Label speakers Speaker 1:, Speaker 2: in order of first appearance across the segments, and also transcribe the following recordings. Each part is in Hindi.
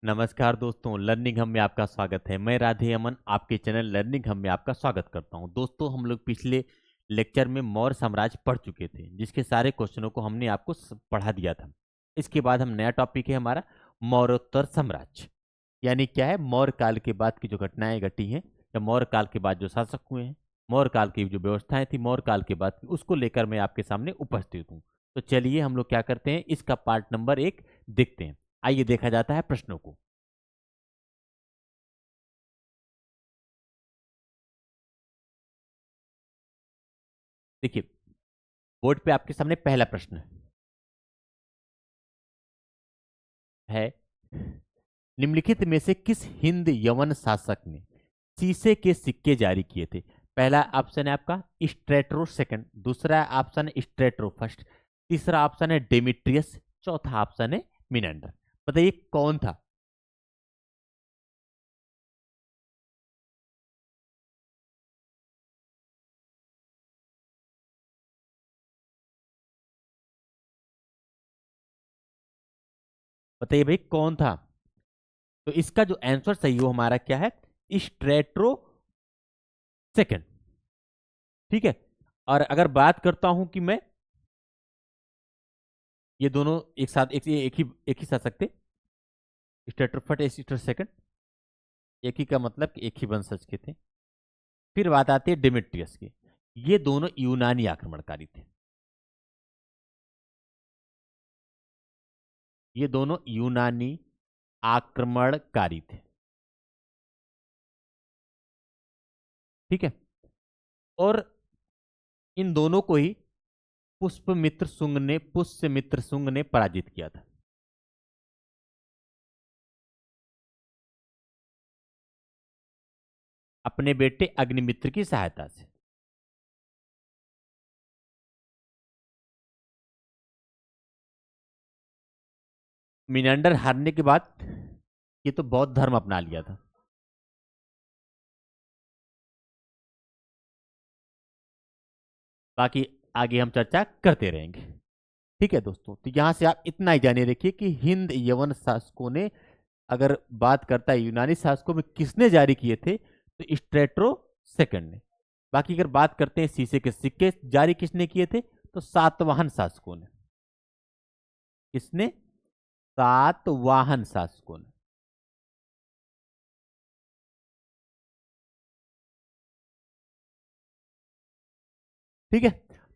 Speaker 1: नमस्कार दोस्तों, लर्निंग हम में आपका स्वागत है। मैं राधे अमन आपके चैनल लर्निंग हम में आपका स्वागत करता हूं। दोस्तों, हम लोग पिछले लेक्चर में मौर्य साम्राज्य पढ़ चुके थे, जिसके सारे क्वेश्चनों को हमने आपको पढ़ा दिया था। इसके बाद हम नया टॉपिक है हमारा मौर्योत्तर साम्राज्य, यानी क्या है, मौर्य काल के बाद की जो घटनाएं घटी हैं या मौर्य काल के बाद जो शासक हुए हैं, मौर्य काल की जो व्यवस्थाएं थी मौर्य काल के बाद की, उसको लेकर मैं आपके सामने उपस्थित हूँ। तो चलिए हम लोग क्या करते हैं, इसका पार्ट नंबर 1 देखते हैं। आइए देखा जाता है प्रश्नों को। देखिए, बोर्ड पे आपके सामने पहला प्रश्न है, निम्नलिखित में से किस हिंद यवन शासक ने शीशे के सिक्के जारी किए थे? पहला ऑप्शन है आपका स्ट्रेटो सेकंड, दूसरा ऑप्शन है स्ट्रेटो फर्स्ट, तीसरा ऑप्शन है डेमिट्रियस, चौथा ऑप्शन है मिनेंडर। बताइए कौन था? बताइए भाई कौन था? तो इसका जो आंसर सही हो हमारा क्या है, स्ट्रेटो सेकंड। ठीक है। और अगर बात करता हूं कि मैं ये दोनों एक साथ एक ही साथ सकते, स्ट्रेटो फर्स्ट स्ट्रेटो सेकंड, एक ही का मतलब कि एक ही वंशज के थे। फिर बात आती है डिमेट्रियस की, ये दोनों यूनानी आक्रमणकारी थे। ये दोनों यूनानी आक्रमणकारी थे। ठीक है। और इन दोनों को ही पुष्यमित्र शुंग ने पराजित किया था। अपने बेटे अग्निमित्र की सहायता से। मिनांडर हारने के बाद ये तो बौद्ध धर्म अपना लिया था। बाकी आगे हम चर्चा करते रहेंगे। ठीक है दोस्तों, तो यहां से आप इतना ही जाने रखिए कि हिंद यवन शासकों ने, अगर बात करता है यूनानी शासकों में किसने जारी किए थे, तो स्ट्रेटो सेकंड ने। बाकी अगर बात करते हैं शीशे के सिक्के जारी किसने किए थे, तो सातवाहन शासकों ने। किसने? सातवाहन शासकों ने। ठीक है।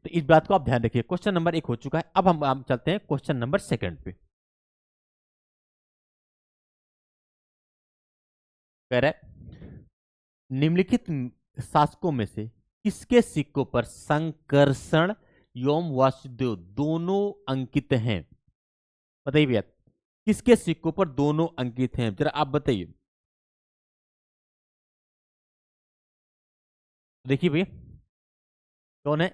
Speaker 1: तो इस बात को आप ध्यान रखिए। क्वेश्चन नंबर 1 हो चुका है। अब हम चलते हैं क्वेश्चन नंबर 2 पे। कह रहा है, निम्नलिखित शासकों में से किसके सिक्कों पर संकर्षण एवं वासुदेव दोनों अंकित हैं? बताइए भैया, किसके सिक्कों पर दोनों अंकित हैं, जरा आप बताइए। देखिए भैया, कौन है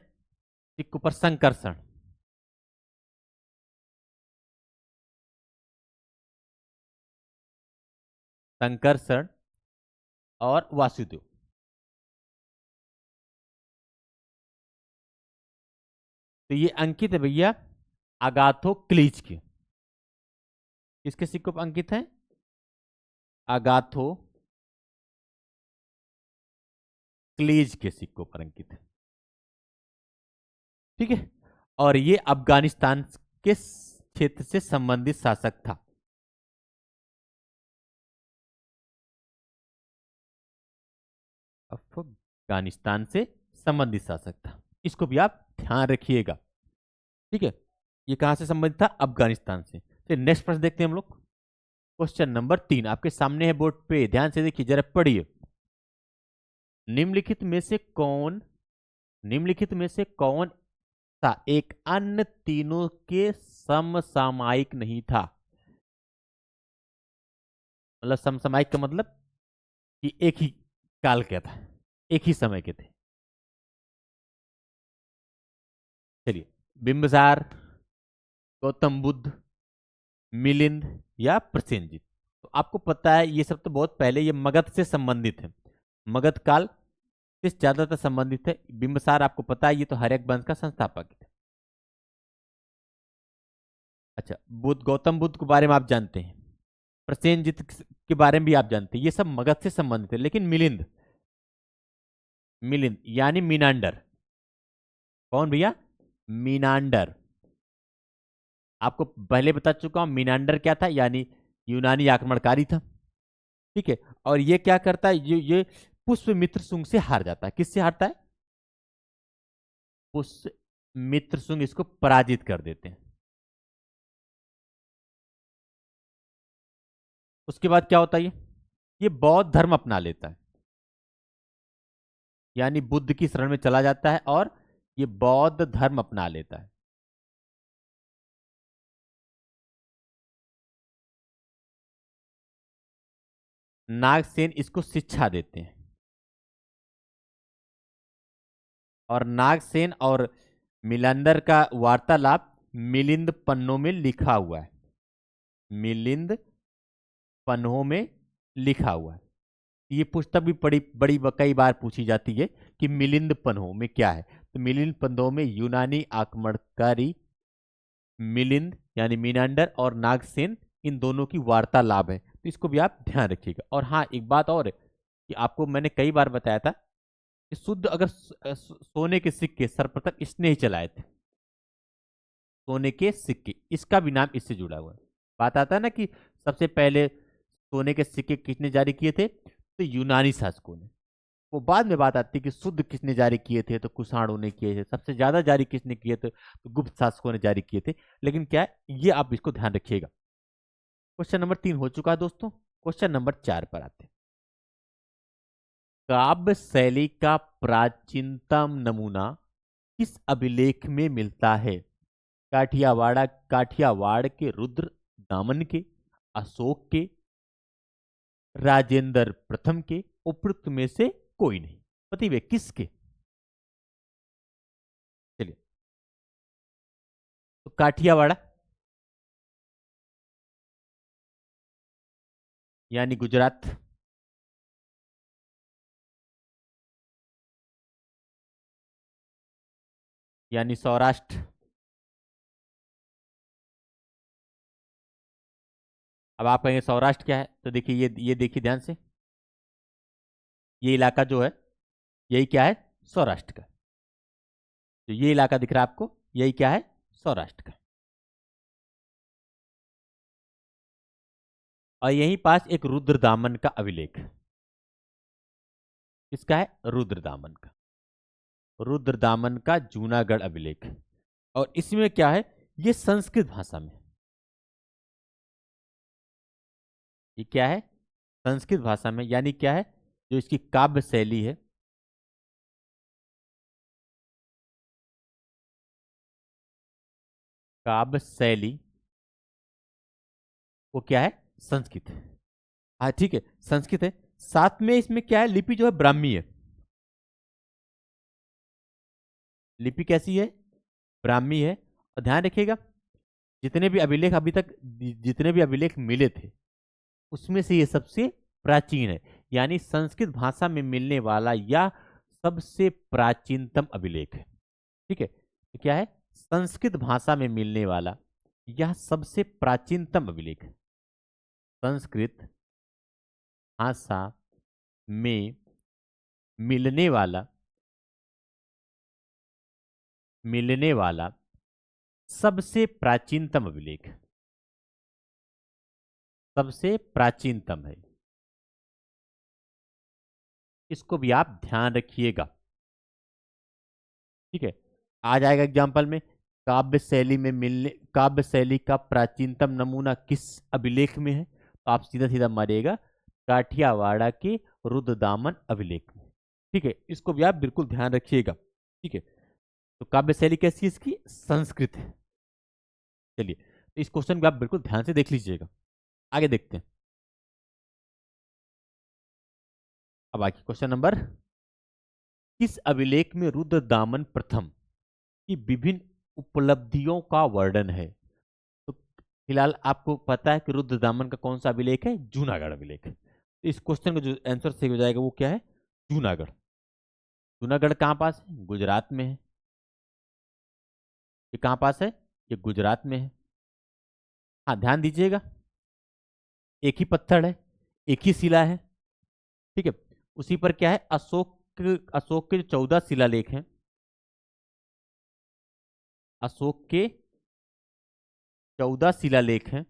Speaker 1: सिक्कों पर संकर्षण? संकर्षण और वासुदेव। तो ये अंकित है भैया अगाथो क्लीज के। किसके सिक्कों पर अंकित है? अगाथो क्लीज के सिक्कों पर अंकित है। ठीक है। और ये अफगानिस्तान के क्षेत्र से संबंधित शासक था। अफगानिस्तान से संबंधित शासक था, इसको भी आप ध्यान रखिएगा। ठीक है। ये कहां से संबंधित था? अफगानिस्तान से। फिर नेक्स्ट प्रश्न देखते हैं हम लोग। क्वेश्चन नंबर 3 आपके सामने है बोर्ड पे, ध्यान से देखिए, जरा पढ़िए। निम्नलिखित में से कौन निम्नलिखित में से कौन सा एक अन्य तीनों के समसामयिक नहीं था? मतलब समसामयिक का मतलब कि एक ही काल का था, एक ही समय के थे। चलिए, बिंबिसार, गौतम बुद्ध, मिलिंद या प्रसेनजित। तो आपको पता है ये सब तो बहुत पहले, ये मगध से संबंधित है, मगध काल से ज्यादातर संबंधित है। बिंबिसार आपको पता है ये तो हर्यक वंश का संस्थापक है। अच्छा, बुद्ध, गौतम बुद्ध के बारे में आप जानते हैं? प्रसेनजित के बारे में भी आप जानते हैं, ये सब मगध से संबंधित है। लेकिन मिलिंद, मिलिंद यानी मीनांडर, कौन भैया? मीनांडर। आपको पहले बता चुका हूं मीनांडर क्या था, यानी यूनानी आक्रमणकारी था। ठीक है, और ये क्या करता है, ये पुष्यमित्र शुंग से हार जाता है। किससे हारता है? पुष्यमित्र शुंग इसको पराजित कर देते हैं। उसके बाद क्या होता है, ये बौद्ध धर्म अपना लेता है, यानी बुद्ध की शरण में चला जाता है और ये बौद्ध धर्म अपना लेता है। नागसेन इसको शिक्षा देते हैं, और नागसेन और मिलंदर का वार्तालाप मिलिंद पन्नों में लिखा हुआ है। मिलिंद पन्नों में लिखा हुआ है। ये पुस्तक भी बड़ी बड़ी कई बार पूछी जाती है कि मिलिंद पन्नों में क्या है। तो मिलिंद पन्नों में यूनानी आक्रमणकारी मिलिंद यानी मीनांडर और नागसेन, इन दोनों की वार्तालाप है। तो इसको भी आप ध्यान रखिएगा। और हाँ, एक बात और है कि आपको मैंने कई बार बताया था कि शुद्ध अगर सोने के सिक्के सर्वप्रथम इसने ही चलाए थे। सोने के सिक्के, इसका भी नाम इससे जुड़ा हुआ है। बात आता है ना कि सबसे पहले सोने के सिक्के किसने जारी किए थे, तो यूनानी शासकों ने। वो बाद में बात आती है कि शुद्ध किसने जारी किए थे, तो कुषाणों ने किए थे। सबसे ज्यादा जारी किसने किए थे, तो गुप्त शासकों ने जारी किए थे। लेकिन क्या है, ये आप इसको ध्यान रखिएगा। क्वेश्चन नंबर 3 हो चुका है दोस्तों। क्वेश्चन नंबर 4 पर आते हैं। काव्य शैली का प्राचीनतम नमूना किस अभिलेख में मिलता है? काठियावाड़ के रुद्र दामन के, अशोक के, राजेंद्र प्रथम के, उपयुक्त में से कोई नहीं। बताइए किसके? चलिए, तो काठियावाड़ यानी गुजरात, यानी सौराष्ट्र। अब आप कहेंगे सौराष्ट्र क्या है, तो देखिए ये देखिए ध्यान से, ये इलाका जो है यही क्या है, सौराष्ट्र का। तो ये इलाका दिख रहा है आपको, यही क्या है, सौराष्ट्र का। और यहीं पास एक रुद्रदामन का अभिलेख। किसका है? रुद्रदामन का। रुद्रदामन का जूनागढ़ अभिलेख। और इसमें क्या है, ये संस्कृत भाषा में। ये क्या है, संस्कृत भाषा में। यानी क्या है, जो इसकी काव्य शैली है, काव्य शैली, वो क्या है, संस्कृत है। हाँ ठीक है, संस्कृत है। साथ में इसमें क्या है, लिपि जो है ब्राह्मी है। लिपि कैसी है, ब्राह्मी है। और ध्यान रखिएगा, जितने भी अभिलेख अभी तक, जितने भी अभिलेख मिले थे, उसमें से ये सबसे प्राचीन है। यानी संस्कृत भाषा में मिलने वाला या सबसे प्राचीनतम अभिलेख है। ठीक है, तो क्या है, संस्कृत भाषा में मिलने वाला यह सबसे प्राचीनतम अभिलेख है। संस्कृत भाषा में मिलने वाला, मिलने वाला सबसे प्राचीनतम अभिलेख, सबसे प्राचीनतम है। इसको भी आप ध्यान रखिएगा। ठीक है, आ जाएगा एग्जाम्पल में, काव्य शैली में मिलने, काव्य शैली का प्राचीनतम नमूना किस अभिलेख में है, तो आप सीधा सीधा मारिएगा काठियावाड़ के रुद्रदामन अभिलेख में। ठीक है, इसको भी आप बिल्कुल ध्यान रखिएगा। ठीक है, तो काव्य शैली कैसी है इसकी, संस्कृत है। चलिए, तो इस क्वेश्चन को आप बिल्कुल ध्यान से देख लीजिएगा। आगे देखते हैं। अब आगे क्वेश्चन नंबर, किस अभिलेख में रुद्रदामन प्रथम की विभिन्न उपलब्धियों का वर्णन है? तो फिलहाल आपको पता है कि रुद्रदामन का कौन सा अभिलेख है, जूनागढ़ अभिलेख। तो इस क्वेश्चन का जो आंसर सही हो जाएगा वो क्या है, जूनागढ़। जूनागढ़ कहाँ पास है, गुजरात में है। ये कहाँ पास है, ये गुजरात में है। हाँ ध्यान दीजिएगा, एक ही पत्थर है, एक ही शिला है, ठीक है। उसी पर क्या है, अशोक के जो 14 शिलालेख हैं, अशोक के 14 शिलालेख हैं,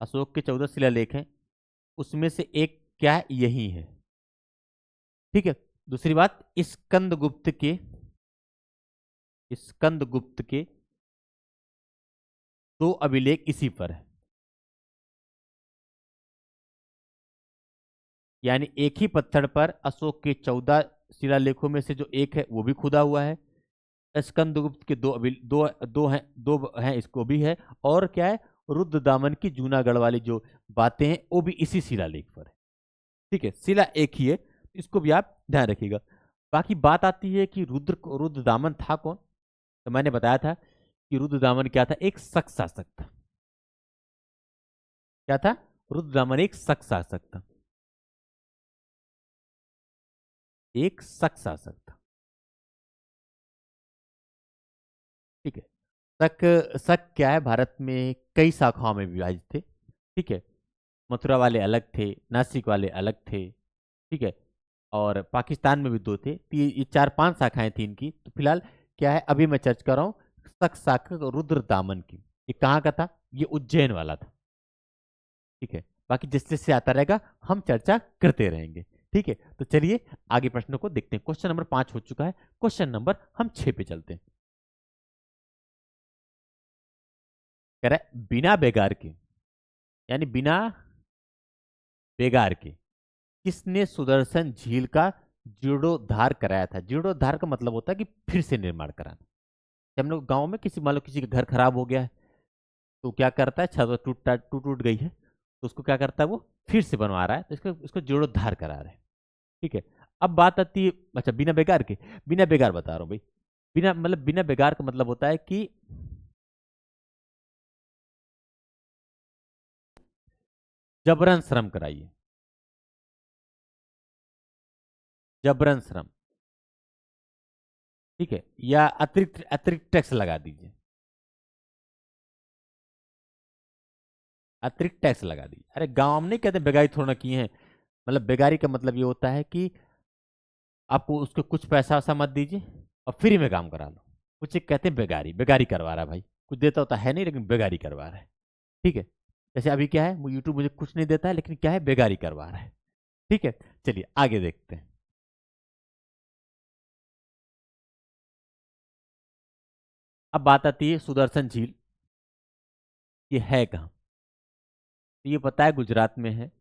Speaker 1: अशोक के 14 शिलालेख हैं, उसमें से एक क्या है, यही है, ठीक है। दूसरी बात, स्कंदगुप्त के 2 अभिलेख इसी पर है, यानी एक ही पत्थर पर अशोक के 14 शिलालेखों में से जो एक है वो भी खुदा हुआ है, स्कंदगुप्त के दो हैं इसको भी है, और क्या है, रुद्रदामन की जूनागढ़ वाली जो बातें हैं वो भी इसी शिलालेख पर है, ठीक है। शिला एक ही है, इसको भी आप ध्यान रखिएगा। बाकी बात आती है कि रुद्रदामन था कौन, तो मैंने बताया था कि रुद्रदामन क्या था, एक शक शासक था। क्या था, रुद्रदामन एक शक शासक था, एक शक शासक था, ठीक है। शक शक क्या है, भारत में कई शाखाओं में विभाजित थे, ठीक है। मथुरा वाले अलग थे, नासिक वाले अलग थे, ठीक है। और पाकिस्तान में भी 2 थे, तो ये 4-5 शाखाएं थी इनकी। तो फिलहाल क्या है, अभी मैं चर्चा कर रहा हूँ शक शासक रुद्रदामन की। ये कहाँ का था, ये उज्जैन वाला था, ठीक है। बाकी जिस जिससे आता रहेगा हम चर्चा करते रहेंगे, ठीक है। तो चलिए आगे प्रश्नों को देखते हैं। क्वेश्चन नंबर 5 हो चुका है, क्वेश्चन नंबर हम 6 पे चलते हैं। कह रहा है बिना बेगार के, यानी बिना बेगार के किसने सुदर्शन झील का जीर्णोद्धार कराया था। जीर्णोद्धार का मतलब होता है कि फिर से निर्माण कराना। जब हम लोग गांव में मान लो किसी का घर खराब हो गया है, तो क्या करता है, छत टूट टूट टूट गई है, तो उसको क्या करता है, वो फिर से बनवा रहा है, तो इसको इसको जीर्णोद्धार करा रहा है, ठीक है। अब बात आती है, अच्छा बिना बेकार के, बिना बेकार बता रहा हूँ भाई। बिना बेकार का मतलब होता है कि जबरन श्रम कराइए, जबरन श्रम, ठीक है, या अतिरिक्त अतिरिक्त टैक्स लगा दीजिए, अतिरिक्त टैक्स लगा दीजिए। अरे गांव में नहीं कहते बेगारी थोड़ा ना किए हैं, मतलब बेगारी का मतलब ये होता है कि आपको उसको कुछ पैसा वैसा मत दीजिए और फ्री में काम करा लो, कुछ एक कहते हैं बेगारी, बेगारी करवा रहा है भाई, कुछ देता होता है नहीं लेकिन बेगारी करवा रहा है, ठीक है। जैसे अभी क्या है, यूट्यूब मुझे कुछ नहीं देता है लेकिन क्या है, बेगारी करवा रहा है, ठीक है। चलिए आगे देखते हैं। अब बात आती है सुदर्शन झील, ये है कहाँ, तो ये पता है गुजरात में है,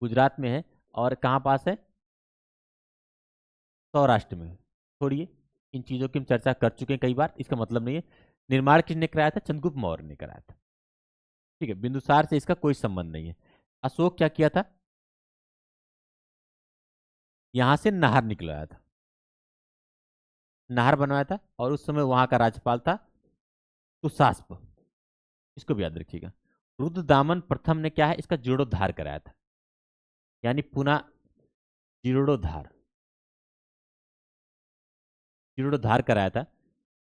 Speaker 1: गुजरात में है, और कहाँ पास है, सौराष्ट्र में है। छोड़िए, इन चीजों की हम चर्चा कर चुके हैं कई बार, इसका मतलब नहीं है। निर्माण किसने कराया था, चंद्रगुप्त मौर्य ने कराया था, ठीक है। बिंदुसार से इसका कोई संबंध नहीं है। अशोक क्या किया था, यहां से नहर निकलवाया था, नहर बनवाया था, और उस समय वहां का राज्यपाल था सुशास्प, इसको भी याद रखिएगा। रुद्रदामन प्रथम ने क्या है, इसका जीर्णोद्धार कराया था, यानी पुनः जीर्णोद्धार, जीर्णोद्धार कराया था,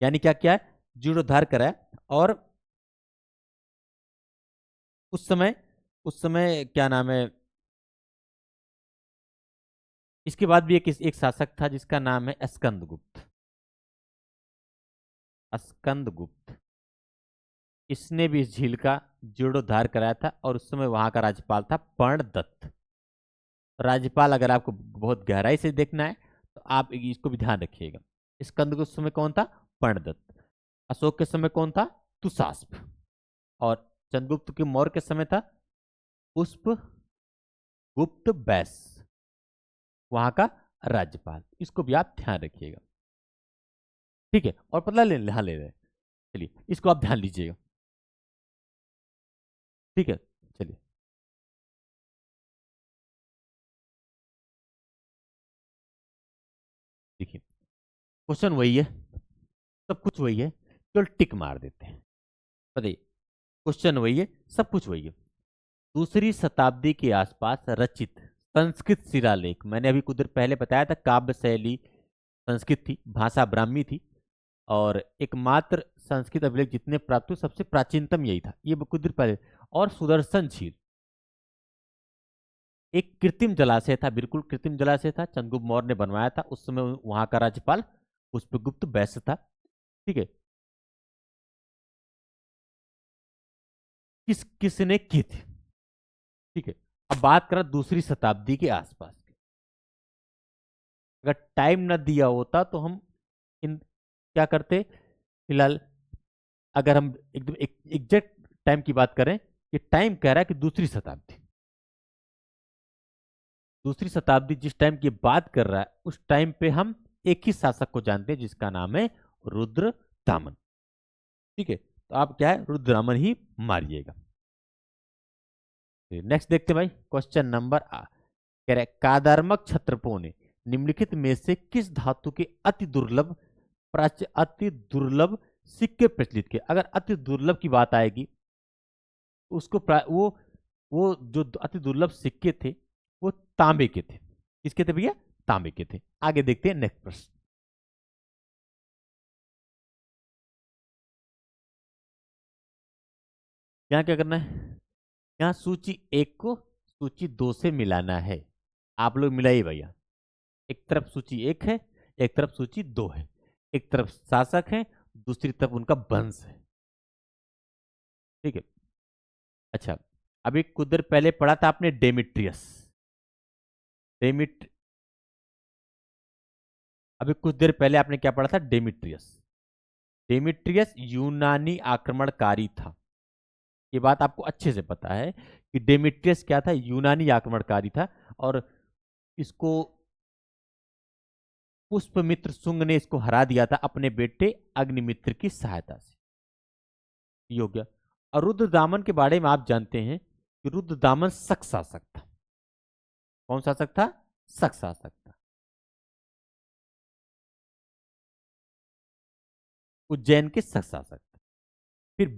Speaker 1: यानी क्या क्या है, जीर्णोद्धार कराया। और उस समय, उस समय क्या नाम है, इसके बाद भी एक शासक था जिसका नाम है स्कंदगुप्त, स्कंदगुप्त, इसने भी इस झील का जीर्णोद्धार कराया था, और उस समय वहां का राज्यपाल था पर्णदत्त। राज्यपाल अगर आपको बहुत गहराई से देखना है तो आप इसको भी ध्यान रखिएगा। स्कंदगुप्त समय कौन था, पर्णदत्त। अशोक के समय कौन था, तुषास्प। और चंद्रगुप्त के मौर्य के समय था पुष्प गुप्त बैस, वहां का राज्यपाल। इसको भी आप ध्यान रखिएगा, ठीक है। और पता ले रहे, चलिए इसको आप ध्यान लीजिएगा, ठीक है। चलिए देखिए, क्वेश्चन वही है, सब कुछ वही है, केवल टिक मार देते हैं। बताइए, क्वेश्चन वही है, सब कुछ वही है। दूसरी शताब्दी के आसपास रचित संस्कृत शिलालेख, मैंने अभी कुछ देर पहले बताया था, काव्य शैली संस्कृत थी, भाषा ब्राह्मी थी, और एकमात्र संस्कृत अभिलेख जितने प्राप्त हुए सबसे प्राचीनतम यही था, ये कुछ देर पहले। और सुदर्शन झील एक कृत्रिम जलाशय था, बिल्कुल कृत्रिम जलाशय था, चंद्रगुप्त मौर्य ने बनवाया था। उस समय वहां का राज्यपाल पुष्पगुप्त वैश्य था। ठीक है, किसने की थी? ठीक है, अब बात करें दूसरी शताब्दी के आसपास की। अगर टाइम न दिया होता तो हम इन क्या करते फिलहाल, अगर हम एकदम एग्जैक्ट टाइम की बात करें, ये टाइम कह रहा है कि दूसरी शताब्दी, दूसरी शताब्दी जिस टाइम की बात कर रहा है उस टाइम पे हम एक ही शासक को जानते हैं जिसका नाम है रुद्रदामन। ठीक है, तो आप क्या है, रुद्रदामन ही मारिएगा। नेक्स्ट देखते हैं भाई, क्वेश्चन नंबर कह रहे कादार्मक क्षत्रपों ने निम्नलिखित में से किस धातु के अति दुर्लभ अति दुर्लभ सिक्के प्रचलित किए? अगर अति दुर्लभ की बात आएगी तो उसको वो जो अति दुर्लभ सिक्के थे वो तांबे के थे। किसके थे भैया? तांबे के थे। आगे देखते हैं नेक्स्ट प्रश्न। यहाँ क्या करना है? यहाँ सूची 1 को सूची 2 से मिलाना है। आप लोग मिलाइए भैया, एक तरफ सूची 1 है, एक तरफ सूची 2 है, एक तरफ शासक है, दूसरी तरफ उनका वंश है। ठीक है, अच्छा, अभी कुछ देर पहले पढ़ा था आपने डेमिट्रियस। डेमिट अभी कुछ देर पहले आपने क्या पढ़ा था? डेमिट्रियस। डेमिट्रियस यूनानी आक्रमणकारी था, ये बात आपको अच्छे से पता है कि डेमिट्रियस क्या था? यूनानी आक्रमणकारी था। और इसको पुष्पमित्र शुंग ने इसको हरा दिया था अपने बेटे अग्निमित्र की सहायता से। ये हो गया। और रुद्रदामन के बारे में आप जानते हैं कि रुद्रदामन शक शासक था। कौन शासक था? शक शासक था। उज्जैन के शक शासक था। फिर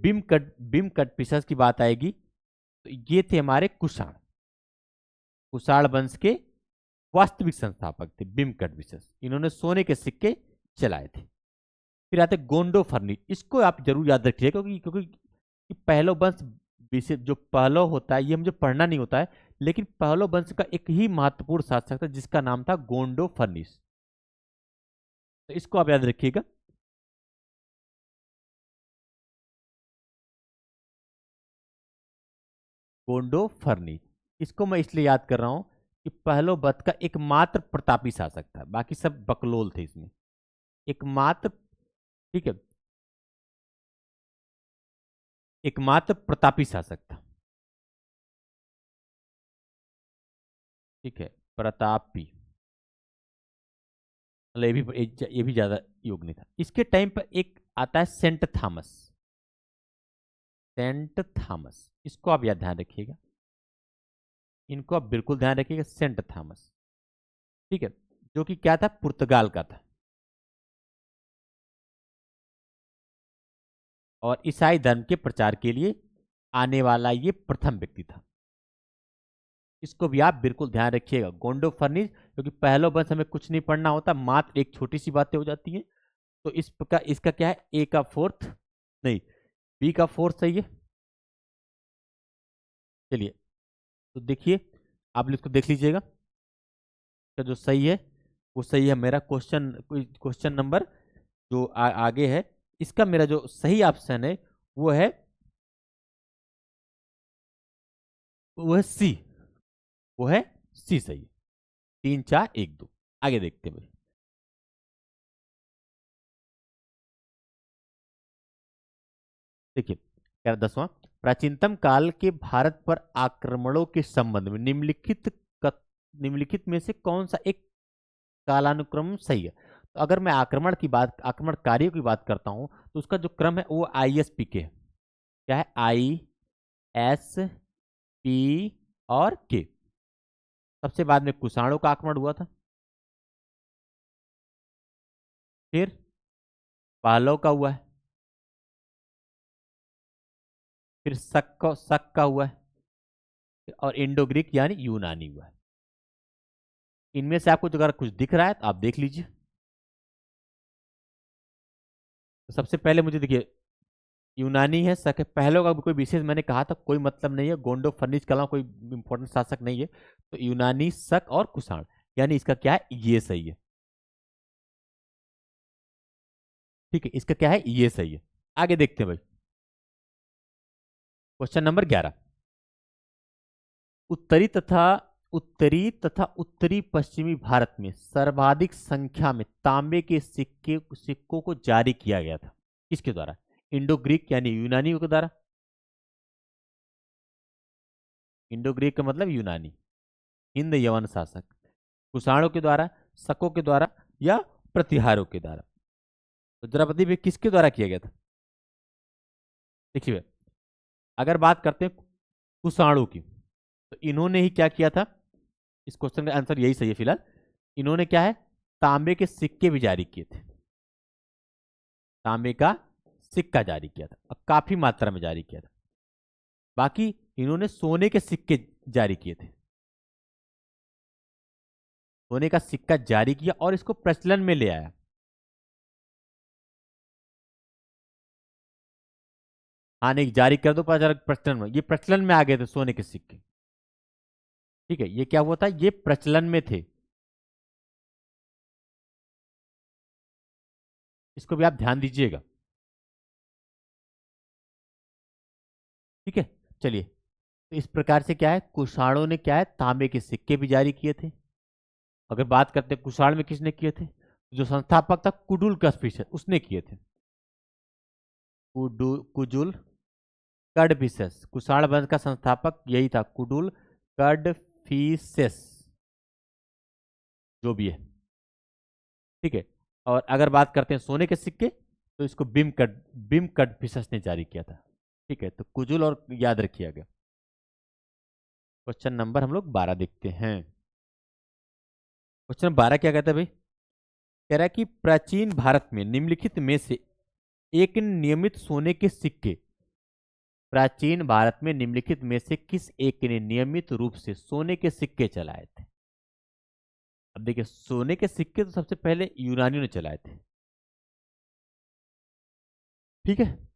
Speaker 1: बिमकट पिशाच की बात आएगी तो ये थे हमारे कुषाण, कुषाण वंश के वास्तविक संस्थापक थे बिमकट पिशाच। इन्होंने सोने के सिक्के चलाए थे। फिर आते गोंडो फर्निच, इसको आप जरूर याद रखिए क्योंकि क्योंकि पहलो वंश जो पहलो होता है ये मुझे पढ़ना नहीं होता है, लेकिन पहलो वंश का एक ही महत्वपूर्ण शासक था जिसका नाम था गोंडो फर्निच। तो इसको आप याद रखिएगा। गोंडो फर्निच, इसको मैं इसलिए याद कर रहा हूं कि पहलो वंश का एकमात्र प्रतापी शासक था, बाकी सब बकलोल थे इसमें। एकमात्र, ठीक है, एकमात्र प्रतापी शासक था। ठीक है, प्रतापी, मतलब ये भी ज्यादा योग नहीं था। इसके टाइम पर एक आता है सेंट थॉमस। सेंट थॉमस, इसको आप याद ध्यान रखिएगा, इनको आप बिल्कुल ध्यान रखिएगा, सेंट थॉमस। ठीक है, जो कि क्या था? पुर्तगाल का था और ईसाई धर्म के प्रचार के लिए आने वाला ये प्रथम व्यक्ति था। इसको भी आप बिल्कुल ध्यान रखिएगा, गोंडो फर्निच, क्योंकि पहलो बस हमें कुछ नहीं पढ़ना होता, मात्र एक छोटी सी बातें हो जाती हैं। तो इसका क्या है? ए का फोर्थ नहीं, बी का फोर्थ सही है। चलिए, तो देखिए, आप इसको देख लीजिएगा, तो जो सही है वो सही है। मेरा क्वेश्चन नंबर जो आगे है, इसका मेरा जो सही ऑप्शन है वो है सी, वो है सी सही है। 3 4 1 2। आगे देखते हैं भाई। देखिए, क्या 10वां, प्राचीनतम काल के भारत पर आक्रमणों के संबंध में निम्नलिखित में से कौन सा एक कालानुक्रम सही है? तो अगर मैं आक्रमणकारियों की बात करता हूं तो उसका जो क्रम है वो ISP के है। क्या है? ISP और के। सबसे बाद में कुषाणों का आक्रमण हुआ था, फिर पालव का हुआ है, फिर शक का हुआ है, और इंडो ग्रीक यानी यूनानी हुआ है। इनमें से आपको अगर कुछ दिख रहा है तो आप देख लीजिए। तो सबसे पहले मुझे देखिए, यूनानी है, शक है, पहले का कोई विशेष मैंने कहा था कोई मतलब नहीं है, गोंडो फर्निश कला कोई इंपॉर्टेंट शासक नहीं है, तो यूनानी, शक और कुषाण, यानी इसका क्या है, ये सही है। ठीक है, इसका क्या है, ये सही है। आगे देखते हैं भाई, क्वेश्चन नंबर 11। उत्तरी तथा उत्तरी पश्चिमी भारत में सर्वाधिक संख्या में तांबे के सिक्कों को जारी किया गया था, किसके द्वारा, इंडो ग्रीक यानी यूनानियों के द्वारा, इंडो ग्रीक का मतलब यूनानी, हिंद यवन शासक, कुषाणों के द्वारा, शकों के द्वारा, या प्रतिहारों के द्वारा। तो द्रौपदी में किसके द्वारा किया गया था, देखिए, अगर बात करते हैं कुषाणों की, तो इन्होंने ही क्या किया था, इस क्वेश्चन का आंसर यही सही है फिलहाल, इन्होंने क्या है, तांबे के सिक्के भी जारी किए थे, तांबे का सिक्का जारी किया था और काफी मात्रा में जारी किया था। बाकी इन्होंने सोने के सिक्के जारी किए थे, सोने का सिक्का जारी किया और इसको प्रचलन में ले आया। हाँ नहीं, जारी कर दो, पता चला प्रचलन में, ये प्रचलन में आ गए थे सोने के सिक्के। ठीक है, ये क्या हुआ था, ये प्रचलन में थे, इसको भी आप ध्यान दीजिएगा। ठीक है, चलिए, तो इस प्रकार से क्या है, कुषाणों ने क्या है, तांबे के सिक्के भी जारी किए थे। अगर बात करते हैं कुषाण में किसने किए थे, जो संस्थापक था कुडुल कस्पिशस, उसने किए थे, कुजुल कडफिसेस, कुषाण वंश का संस्थापक यही था, कुडुल कडफिसेस, जो भी है। ठीक है, और अगर बात करते हैं सोने के सिक्के, तो इसको बिम कडफिसेस ने जारी किया था। ठीक है, तो कुजुल और याद रखिएगा गया। क्वेश्चन नंबर हम लोग 12 देखते हैं। क्वेश्चन 12 क्या कहता है भाई, कह रहा है कि प्राचीन भारत में निम्नलिखित में से एक नियमित सोने के सिक्के, प्राचीन भारत में निम्नलिखित में से किस एक ने नियमित रूप से सोने के सिक्के चलाए थे। अब देखिए, सोने के सिक्के तो सबसे पहले यूनानियों ने चलाए थे, ठीक है,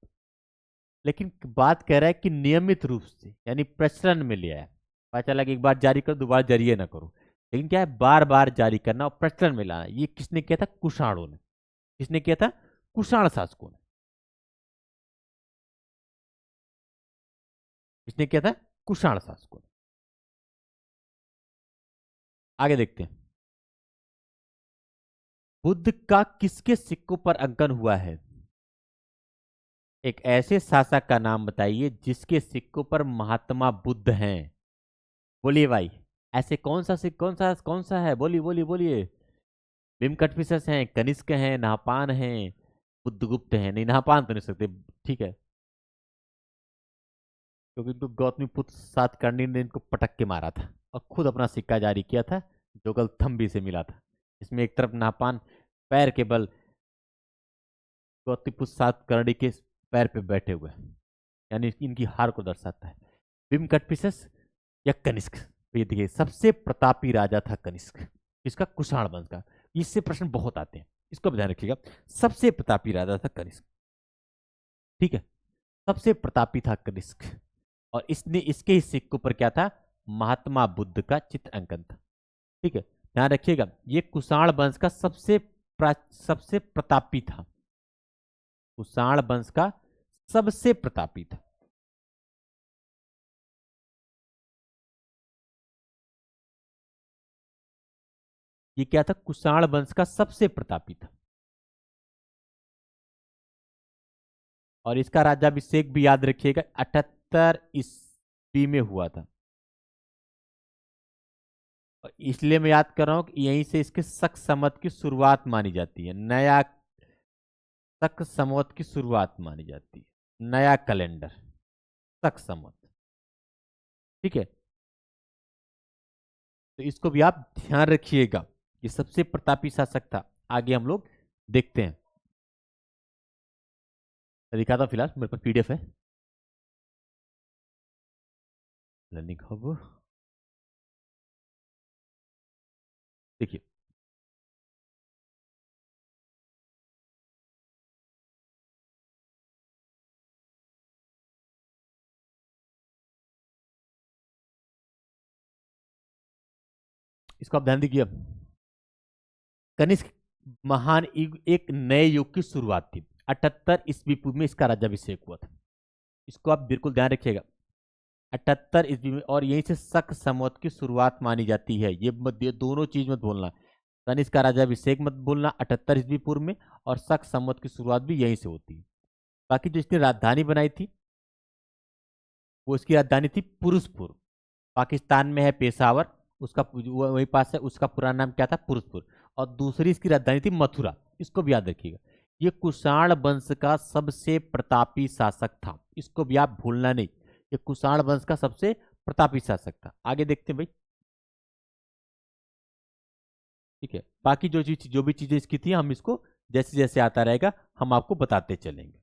Speaker 1: लेकिन बात कर रहा है कि नियमित रूप से यानी प्रचलन में ले आया। पता चला कि एक बार जारी करो, दोबारा जारी ना करो, लेकिन क्या है, बार बार जारी करना और प्रचलन में लाना, ये किसने किया था, कुषाणों ने। किसने किया था, कुषाण शासकों ने। किसने किया था, कुषाण शासकों ने। आगे देखते हैं, बुद्ध का किसके सिक्कों पर अंकन हुआ है, एक ऐसे शासक का नाम बताइए जिसके सिक्कों पर महात्मा बुद्ध हैं। बोलिए भाई, ऐसे कौन सा सिक्का, कौन सा है, बोलिए बोलिए बोलिए। भीम कटफिसस हैं, कनिष्क हैं, नाहपान हैं, बुद्धगुप्त हैं, नहीं नाहपान तो नहीं सकते, ठीक है, क्योंकि इनको गौतमी पुत्र सातकर्णी ने इनको पटक के मारा था और खुद अपना सिक्का जारी किया था, जो गलथम्बी से मिला था। इसमें एक तरफ नाहपान पैर के बल गौतमी पुत्र सातकर्णी के पैर पे बैठे हुए हैं, यानी इनकी हार को दर्शाता है। भीम कटफिसस या कनिष्क, तो ये देखिए सबसे प्रतापी राजा था कनिष्क, इसका कुषाण वंश का, इससे प्रश्न बहुत आते हैं, इसको भी ध्यान रखिएगा। सबसे प्रतापी राजा था कनिष्क, ठीक है, सबसे प्रतापी था कनिष्क, और इसने इसके ही सिक्कों पर क्या था, महात्मा बुद्ध का चित्र अंकन था। ठीक है, ध्यान रखिएगा, ये कुषाण वंश का सबसे प्रतापी था, कुषाण वंश का सबसे प्रतापी था। ये क्या था, कुषाण वंश का सबसे प्रतापी था, और इसका राज्याभिषेक भी याद रखिएगा 78 ईस्वी में हुआ था। और इसलिए मैं याद कर रहा हूं कि यहीं से इसके शक संवत की शुरुआत मानी जाती है, नया शक संवत की शुरुआत मानी जाती है, नया कैलेंडर शक संवत। ठीक है, तो इसको भी आप ध्यान रखिएगा, ये सबसे प्रतापी शासक था। आगे हम लोग देखते हैं, मैं दिखाता हूं, फिलहाल मेरे पास पीडीएफ है, लर्निंग हब, देखिए, इसको आप ध्यान दीजिए। कनिष्क महान युग एक नए युग की शुरुआत थी। 78 ईस्वी पूर्व में इसका राज्याभिषेक हुआ था। इसको आप बिल्कुल ध्यान रखिएगा। 78 ईस्वी में, और यहीं से शक संवत की शुरुआत मानी जाती है। ये दोनों चीज मत बोलना। कनिष्क का राज्याभिषेक मत बोलना 78 ईस्वी पूर्व में, और शक संवत की शुरुआत भी यहीं से होती है। बाकी जो इसने राजधानी बनाई थी, वो इसकी राजधानी थी पुरुषपुर। पाकिस्तान में है पेशावर, उसका वही पास है, उसका पूरा नाम क्या था? पुरुषपुर। और दूसरी इसकी राजधानी थी मथुरा। इसको भी याद रखिएगा। ये कुषाण वंश का सबसे प्रतापी शासक था, इसको भी आप भूलना नहीं। ये कुषाण वंश का सबसे प्रतापी शासक था। आगे देखते हैं भाई। ठीक है, बाकी जो भी चीजें इसकी थी, हम इसको जैसे जैसे आता रहेगा हम आपको बताते चलेंगे।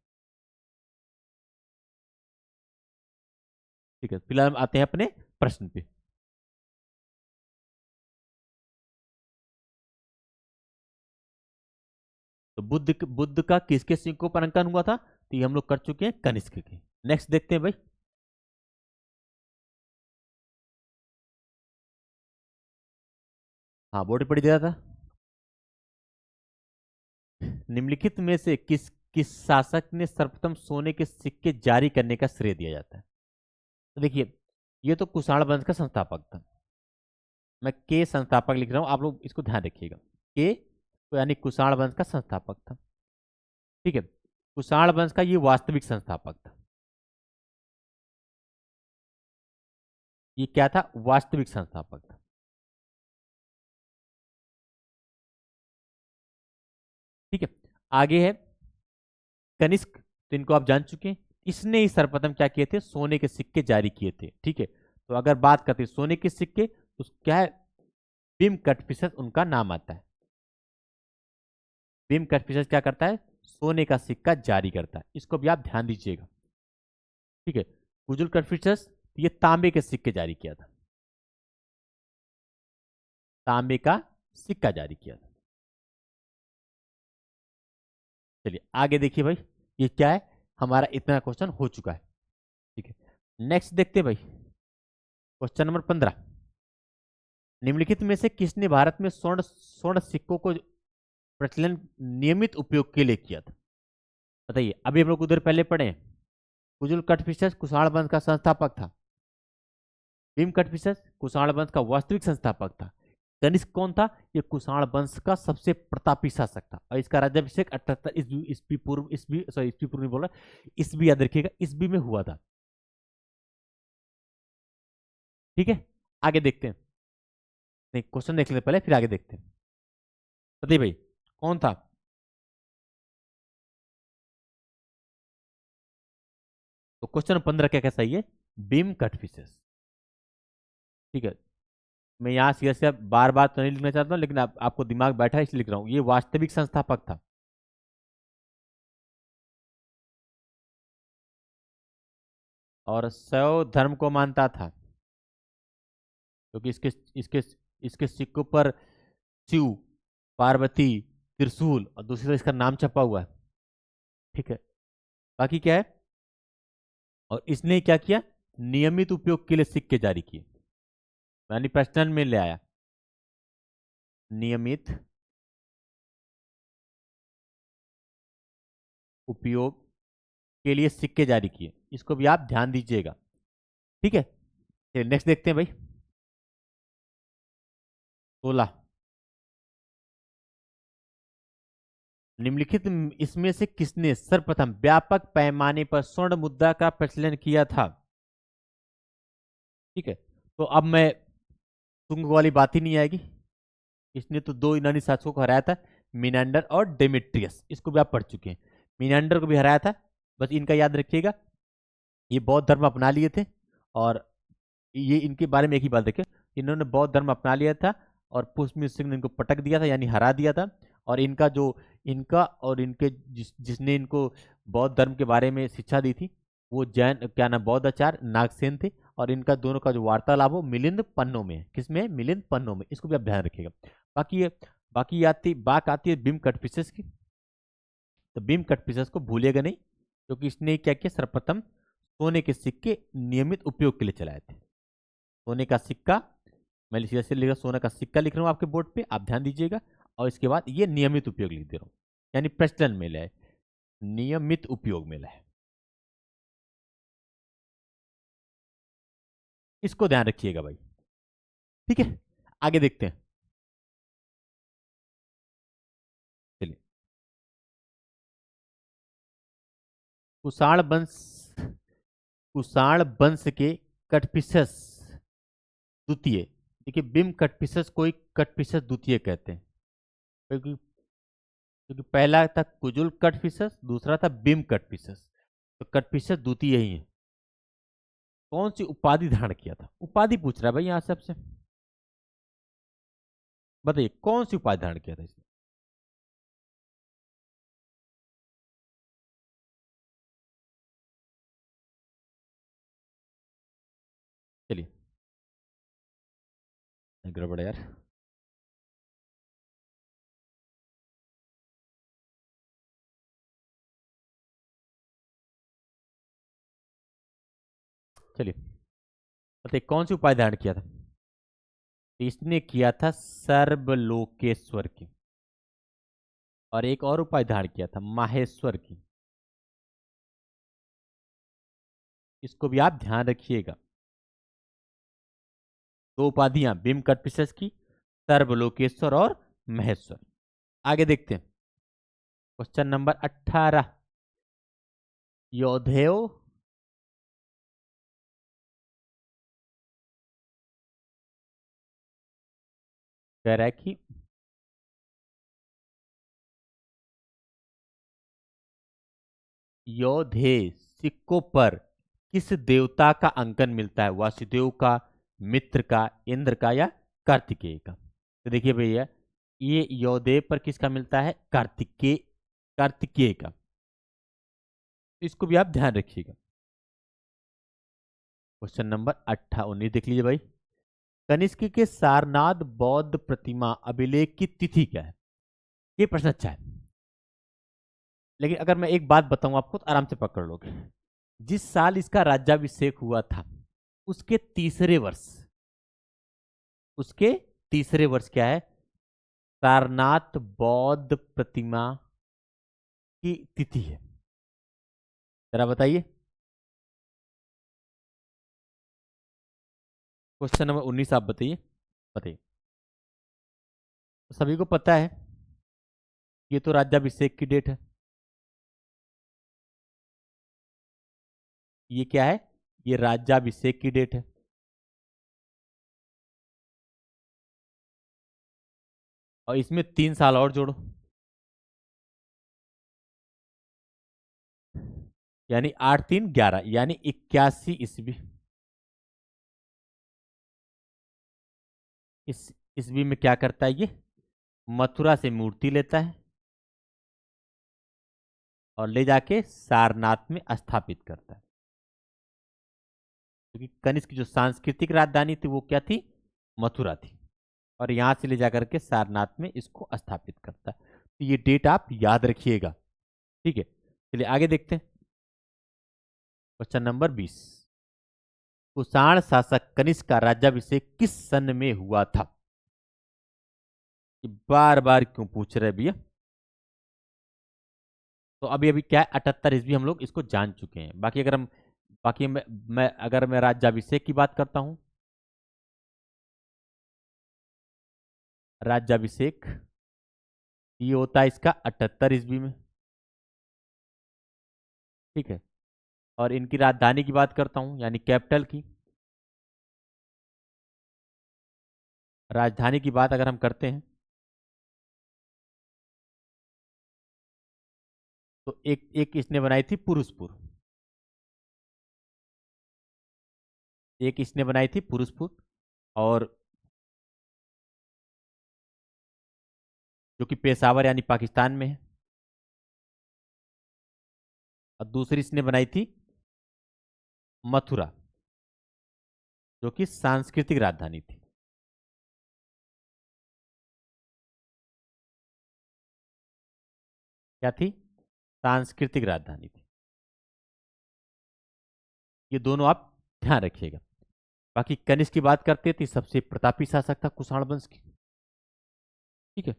Speaker 1: ठीक है, फिलहाल हम आते हैं अपने प्रश्न पे। तो बुद्ध का किसके सिंह पर अंकन हुआ था? तो ये हम लोग कर चुके हैं, कनिष्क के। नेक्स्ट देखते हैं भाई। हाँ, बोर्ड पर दिया था। निम्नलिखित में से किस किस शासक ने सर्वप्रथम सोने के सिक्के जारी करने का श्रेय दिया जाता है? तो देखिए, ये तो कुषाण वंश का संस्थापक था। मैं के संस्थापक लिख रहा हूं, आप लोग इसको ध्यान रखिएगा। के तो यानी कुषाण वंश का संस्थापक था। ठीक है, कुषाण वंश का ये वास्तविक संस्थापक था। ये क्या था? वास्तविक संस्थापक था। ठीक है, आगे है कनिष्क। तो इनको आप जान चुके हैं। इसने ही सर्वप्रथम क्या किए थे? सोने के सिक्के जारी किए थे। ठीक है, तो अगर बात करते हैं सोने के सिक्के, तो क्या है? बिम कटफिशस उनका नाम आता है। बिम कटफिशस क्या करता है? सोने का सिक्का जारी करता है। इसको भी आप ध्यान दीजिएगा। ठीक है, कुजुल कटफिशस ये तांबे के सिक्के जारी किया था। तांबे का सिक्का जारी किया था। चलिए आगे देखिए भाई, ये क्या है? हमारा इतना क्वेश्चन हो चुका है। ठीक है, नेक्स्ट देखते हैं भाई। Question number 15। निम्नलिखित में से किसने भारत में स्वर्ण स्वर्ण सिक्कों को प्रचलन नियमित उपयोग के लिए किया था? बताइए। अभी हम लोग उधर पहले पढ़े हैं। कुजुल कटफिशस कुषाण वंश का संस्थापक था। भीम कटफिशस कुषाण वंश का वास्तविक संस्थापक था। कनिष्क कौन था? ये कुषाण वंश का सबसे प्रतापी शासक था, और इसका राज्याभिषेक 78 ईस्वी पूर्व, ईस्वी सॉरी ईस्वी पूर्व नहीं बोला, ईस्वी याद रखिएगा, ईस्वी में हुआ था। ठीक है, आगे देखते हैं। नहीं, क्वेश्चन देख लेते पहले, फिर आगे देखते हैं। बताइए भाई, कौन था? तो क्वेश्चन 15 क्या क्या सही है? Beam Kadphises. ठीक है, मैं यहाँ सीधा सीधा बार बार तो नहीं लिखना चाहता हूँ, लेकिन आपको दिमाग बैठा है इसलिए लिख रहा हूँ। ये वास्तविक संस्थापक था। और शैव धर्म को मानता था, क्योंकि इसके इसके इसके सिक्कों पर शिव, पार्वती, त्रिशूल और दूसरी तरफ इसका नाम छपा हुआ है। ठीक है, बाकी क्या है? और इसने क्या किया? नियमित उपयोग के लिए सिक्के जारी किए, यानी प्रश्न में ले आया नियमित उपयोग के लिए सिक्के जारी किए। इसको भी आप ध्यान दीजिएगा। ठीक है, चलिए नेक्स्ट देखते हैं भाई। 16। निम्नलिखित इसमें से किसने सर्वप्रथम व्यापक पैमाने पर स्वर्ण मुद्रा का प्रचलन किया था? ठीक है, तो अब मैं तुंग वाली बात ही नहीं आएगी। इसने तो दो यूनानी शासकों को हराया था, मिनांडर और डेमेट्रियस। इसको भी आप पढ़ चुके हैं। मिनांडर को भी हराया था, बस इनका याद रखिएगा। ये बौद्ध धर्म अपना लिए थे, और ये इनके बारे में एक ही बात देखिए, इन्होंने बौद्ध धर्म अपना लिया था, और पुष्पमित्र सिंह ने इनको पटक दिया था, यानी हरा दिया था। और इनका जो इनका और इनके जिसने इनको बौद्ध धर्म के बारे में शिक्षा दी थी, वो जैन क्या नाम बौद्ध आचार्य नागसेन थे। और इनका दोनों का जो वार्तालाप हो मिलिंद पन्नों में है। किसमें है? मिलिंद पन्नों में। इसको भी आप ध्यान रखिएगा। बाकी ये बाकी आती बात आती है बिम कटफिशस की। तो बिम कटफिशस को भूलिएगा नहीं, क्योंकि इसने क्या किया? सर्वप्रथम सोने के सिक्के नियमित उपयोग के लिए चलाए थे। सोने का सिक्का मैं सीधा से लिखा सोना का सिक्का लिख रहा हूँ आपके बोर्ड पे, आप ध्यान दीजिएगा। और इसके बाद ये नियमित उपयोग लिख दे रहा हूँ, यानी प्रचलन में है, नियमित उपयोग में है। इसको ध्यान रखिएगा भाई, ठीक है। आगे देखते हैं, चलिए। कुषाण वंश, कुषाण वंश के कटपिसस द्वितीय, देखिए बिम कटपिसस को ही कटपिसस द्वितीय कहते हैं, क्योंकि क्योंकि पहला था कुजुल कटपिसस, दूसरा था बिम कटपिसस, तो कटपिसस द्वितीय ही है। कौन सी उपाधि धारण किया था, उपाधि पूछ रहा है भाई यहां से आपसे, बताइए कौन सी उपाधि धारण किया था इसने। चलिए, गड़बड़ है यार। चलिए बताइए कौन सी उपाधि धारण किया था। इसने किया था सर्वलोकेश्वर की, और एक और उपाधि धारण किया था माहेश्वर की। इसको भी आप ध्यान रखिएगा, दो उपाधियां बिम कटपिसस की, सर्वलोकेश्वर और महेश्वर। आगे देखते हैं, क्वेश्चन नंबर 18। योधेय कह रहा है कि योधेय सिक्कों पर किस देवता का अंकन मिलता है, वासुदेव का, मित्र का, इंद्र का, या कार्तिकेय का। तो देखिए भैया, ये योधेय पर किसका मिलता है, कार्तिकेय, कार्तिकेय का। इसको भी आप ध्यान रखिएगा। क्वेश्चन नंबर 19 देख लीजिए भाई। कनिष्क के सारनाथ बौद्ध प्रतिमा अभिलेख की तिथि क्या है। ये प्रश्न अच्छा है, लेकिन अगर मैं एक बात बताऊं आपको तो आराम से पकड़ लोगे। जिस साल इसका राज्याभिषेक हुआ था, उसके तीसरे वर्ष, उसके तीसरे वर्ष क्या है, सारनाथ बौद्ध प्रतिमा की तिथि है। जरा बताइए। क्वेश्चन नंबर 19 आप बताइए, बताइए। सभी को पता है, ये तो राज्याभिषेक की डेट है। ये क्या है, ये राज्याभिषेक की डेट है। और इसमें 3 साल और जोड़ो, यानी 8 3 11, यानी 81 ईस्वी। इस ईस्वी में क्या करता है ये, मथुरा से मूर्ति लेता है और ले जाके सारनाथ में स्थापित करता है। क्योंकि कनिष्क की जो सांस्कृतिक राजधानी थी वो क्या थी, मथुरा थी, और यहां से ले जाकर के सारनाथ में इसको स्थापित करता है। तो ये डेट आप याद रखिएगा, ठीक है। चलिए आगे देखते हैं, क्वेश्चन नंबर 20। कुषाण शासक कनिष्क का राज्याभिषेक किस सन में हुआ था। बार बार क्यों पूछ रहे भैया। तो अभी अभी क्या है, 78 ईस्वी हम लोग इसको जान चुके हैं। बाकी अगर हम, बाकी मैं अगर मैं राज्याभिषेक की बात करता हूं, राज्याभिषेक ये होता है इसका 78 ईस्वी में, ठीक है। और इनकी राजधानी की बात करता हूं, यानी कैपिटल की, राजधानी की बात अगर हम करते हैं, तो एक एक इसने बनाई थी पुरुषपुर, एक इसने बनाई थी पुरुषपुर, और जो कि पेशावर यानी पाकिस्तान में है। और दूसरी इसने बनाई थी मथुरा, जो कि सांस्कृतिक राजधानी थी। क्या थी, सांस्कृतिक राजधानी थी। ये दोनों आप ध्यान रखिएगा। बाकी कनिष्क की बात करते थे, सबसे प्रतापी शासक था कुषाण वंश की। ठीक है,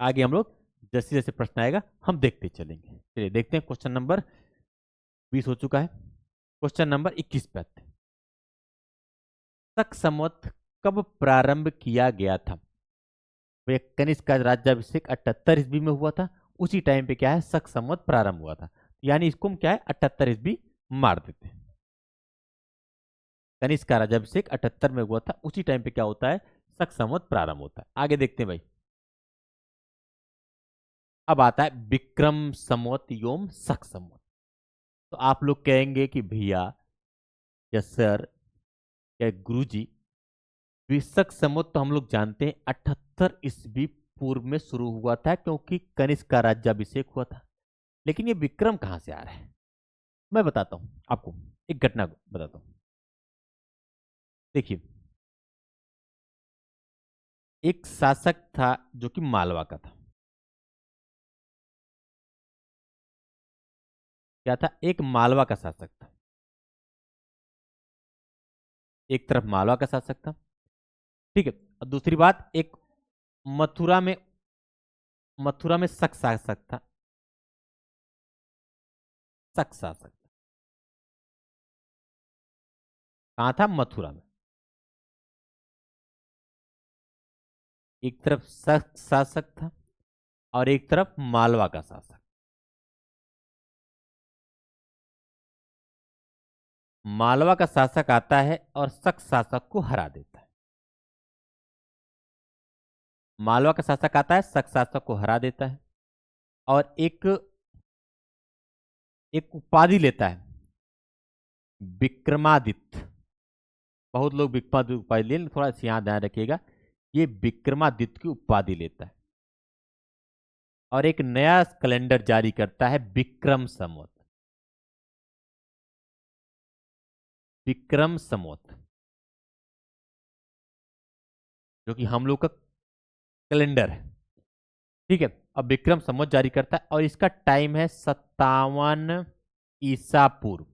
Speaker 1: आगे हम लोग जैसे जैसे प्रश्न आएगा हम देखते चलेंगे। चलिए देखते हैं, क्वेश्चन नंबर 20 हो चुका है। क्वेश्चन नंबर 21 पे आते हैं। शक संवत कब प्रारंभ किया गया था? भैया कनिष्क का राज्याभिषेक 78 ईस्वी में हुआ था, उसी टाइम पे क्या है, शक संवत प्रारंभ हुआ था। यानी इसको हम क्या है 78 ईस्वी मार देते हैं। कनिष्क का राज्याभिषेक 78 में हुआ था, उसी टाइम पे क्या होता है, शक संवत प्रारंभ होता है। आगे देखते हैं भाई। अब आता है विक्रम संवत एवं शक संवत। तो आप लोग कहेंगे कि भैया या सर या गुरुजी, शक संवत तो हम लोग जानते हैं 78 ईस्वी पूर्व में शुरू हुआ था, क्योंकि कनिष्क का राज्याभिषेक हुआ था। लेकिन ये विक्रम कहां से आ रहा है, मैं बताता हूं आपको, एक घटना बताता हूं। देखिए, एक शासक था जो कि मालवा का था। क्या था, एक मालवा का शासक था। एक तरफ मालवा का शासक था, ठीक है। और दूसरी बात, एक मथुरा में, मथुरा में शक शासक था। शक शासक कहाँ था, मथुरा में। एक तरफ शक शासक था और एक तरफ मालवा का शासक। मालवा का शासक आता है और शक शासक को हरा देता है। मालवा का शासक आता है, शक शासक को हरा देता है, और एक एक उपाधि लेता है, विक्रमादित्य। बहुत लोग विक्रमादित्य उपाधि ले, थोड़ा सा यहाँ ध्यान रखिएगा, ये विक्रमादित्य की उपाधि लेता है और एक नया कैलेंडर जारी करता है, विक्रम संवत। विक्रम संवत जो कि हम लोग का कैलेंडर है, ठीक है। अब विक्रम संवत जारी करता है और इसका टाइम है 57 ईसा पूर्व।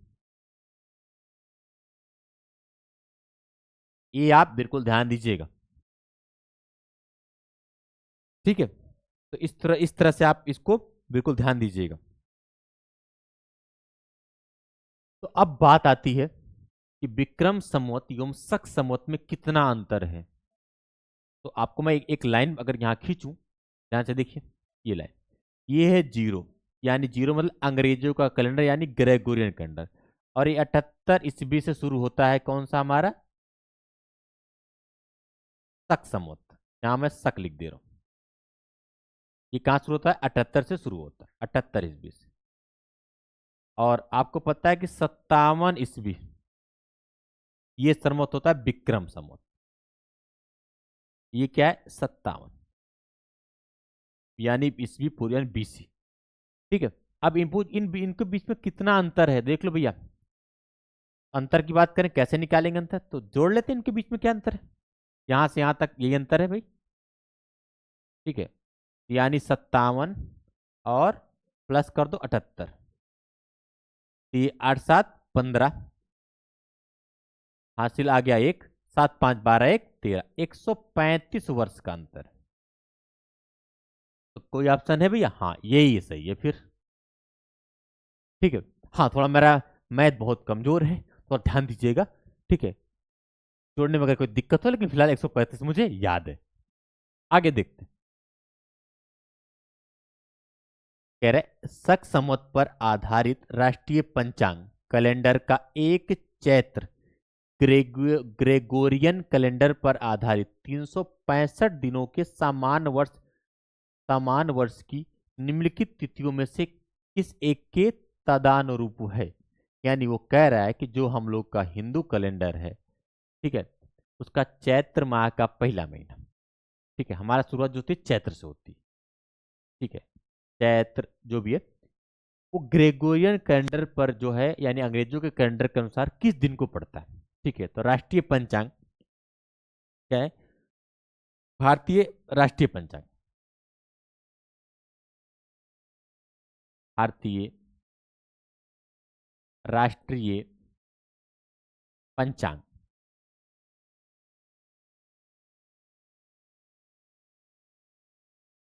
Speaker 1: ये आप बिल्कुल ध्यान दीजिएगा, ठीक है। तो इस तरह से आप इसको बिल्कुल ध्यान दीजिएगा। तो अब बात आती है कि विक्रम संवत एवं शक संवत में कितना अंतर है। तो आपको मैं एक लाइन अगर यहां खींचूं, ध्यान से देखिए, ये लाइन, ये है जीरो, यानी जीरो मतलब अंग्रेजों का कैलेंडर यानी ग्रेगोरियन कैलेंडर। और ये 78 ईस्वी से शुरू होता है, कौन सा हमारा, शक संवत। यहां मैं शक लिख दे रहा हूं। ये कहां शुरू होता है, 78 से शुरू होता है, 78 ईस्वी से। और आपको पता है कि 57 ईस्वी ये संवत होता है विक्रम संवत। ये क्या है, 57, यानी ईस्वी पूर्व यानी बीसी, ठीक है। अब इनके बीच में कितना अंतर है देख लो भैया। अंतर की बात करें, कैसे निकालेंगे अंतर, तो जोड़ लेते हैं इनके बीच में क्या अंतर है। यहां से यहां तक यही अंतर है भाई, ठीक है। यानी 57 और प्लस कर दो 78, ये 8 7 15, हासिल आ गया 1, 7 5 12 1 13, 135 वर्ष का अंतर। तो कोई ऑप्शन है भैया, हाँ यही सही है फिर, ठीक है। हाँ थोड़ा मेरा मैथ बहुत कमजोर है, थोड़ा ध्यान दीजिएगा, ठीक है। जोड़ने में अगर कोई दिक्कत हो, लेकिन फिलहाल 135 मुझे याद है। आगे देखते हैं। कह रहे शक संवत पर आधारित राष्ट्रीय पंचांग कैलेंडर का एक चैत्र ग्रेगोरियन कैलेंडर पर आधारित 365 दिनों के समान वर्ष की निम्नलिखित तिथियों में से किस एक के तदानुरूप है। यानी वो कह रहा है कि जो हम लोग का हिंदू कैलेंडर है, ठीक है, उसका चैत्र माह का पहला महीना, ठीक है, हमारा शुरुआत जो होती है चैत्र से होती है, ठीक है। चैत्र जो भी है वो ग्रेगोरियन कैलेंडर पर जो है, यानी अंग्रेजों के कैलेंडर के अनुसार किस दिन को पड़ता है, ठीक है। तो राष्ट्रीय पंचांग क्या है, भारतीय राष्ट्रीय पंचांग, भारतीय राष्ट्रीय पंचांग,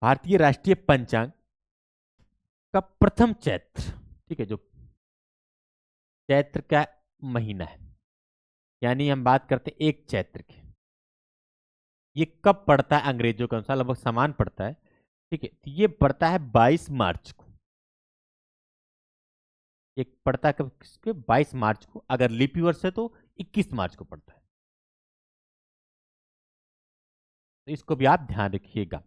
Speaker 1: भारतीय राष्ट्रीय पंचांग का प्रथम चैत्र, ठीक है, जो चैत्र का महीना है, यानी हम बात करते हैं एक चैत्र की, ये कब पड़ता है? अंग्रेजों के अनुसार लगभग समान पड़ता है, ठीक है, तो ये पड़ता है 22 मार्च को। ये पड़ता है कब? किसके? 22 मार्च को। अगर लिपि वर्ष है तो 21 मार्च को पड़ता है, तो इसको भी आप ध्यान रखिएगा,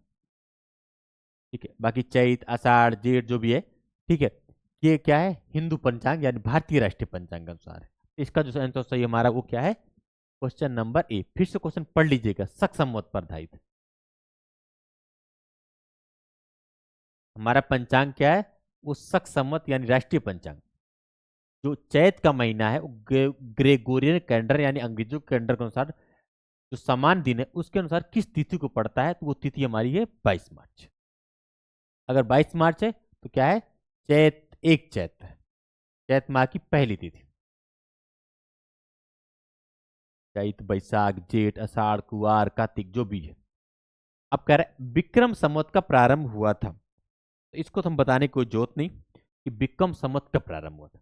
Speaker 1: ठीक है। बाकी चैत, आषाढ़, जेठ जो भी है, ठीक है, ये क्या है? हिंदू पंचांग यानी भारतीय राष्ट्रीय पंचांग के अनुसार है। इसका जो आंसर सही हमारा वो क्या है? Question number A. फिर से क्वेश्चन पढ़ लीजिएगा, शक संवत पर आधारित। हमारा पंचांग क्या है? वो शक संवत यानी राष्ट्रीय पंचांग। जो चैत का महीना है वो ग्रेगोरियन कैलेंडर यानी अंग्रेजों के कैलेंडर के अनुसार जो समान दिन है उसके अनुसार किस तिथि को पड़ता है, तो वो तिथि हमारी है 22 मार्च। अगर 22 मार्च है तो क्या है? चैत, एक चैत है, चैत माह की पहली तिथि। चैत, बैसाख, जेठ, आषाढ़, कुवार, कार्तिक जो भी है। अब कह रहे विक्रम संवत का प्रारंभ हुआ था, तो इसको तो हम बताने की कोई जरूरत नहीं कि विक्रम संवत कब प्रारंभ हुआ था,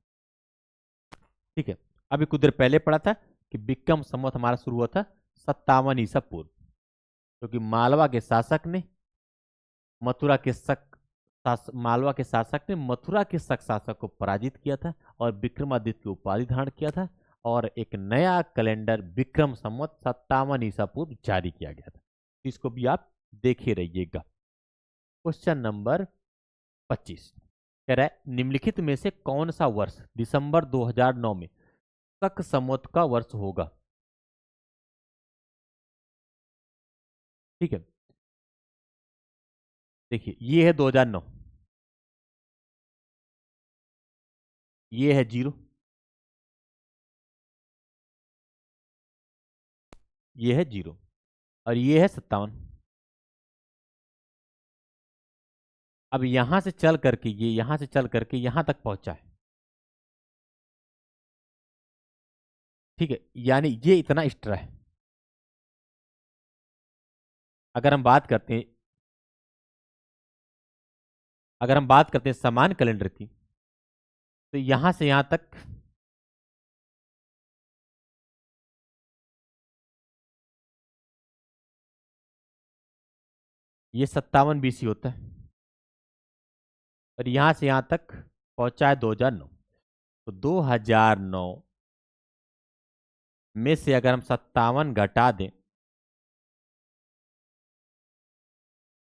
Speaker 1: ठीक है। अभी कुछ देर पहले पढ़ा था कि विक्रम संवत हमारा शुरू हुआ था 57 ईसा पूर्व, क्योंकि मालवा के शासक ने मथुरा के मालवा के शासक ने मथुरा के शक शासक को पराजित किया था और विक्रमादित्य की उपाधि धारण किया था, और एक नया कैलेंडर विक्रम संवत 57 ईसा पूर्व जारी किया गया था। इसको भी आप देखे रहिएगा। क्वेश्चन नंबर 25 कह रहा है निम्नलिखित में से कौन सा वर्ष दिसंबर 2009 में शक संवत का वर्ष होगा, ठीक है। देखिए ये है 2009, ये है 0, ये है 0, और ये है 57। अब यहां से चल करके ये यहां से चल करके यहां तक पहुंचा है, ठीक है, यानी ये इतना एक्स्ट्रा है। अगर हम बात करते हैं अगर हम बात करते हैं समान कैलेंडर की, तो यहां से यहां तक ये 57 BC होता है, और यहां से यहां तक पहुंचा है 2009। तो 2009 में से अगर हम 57 घटा दें,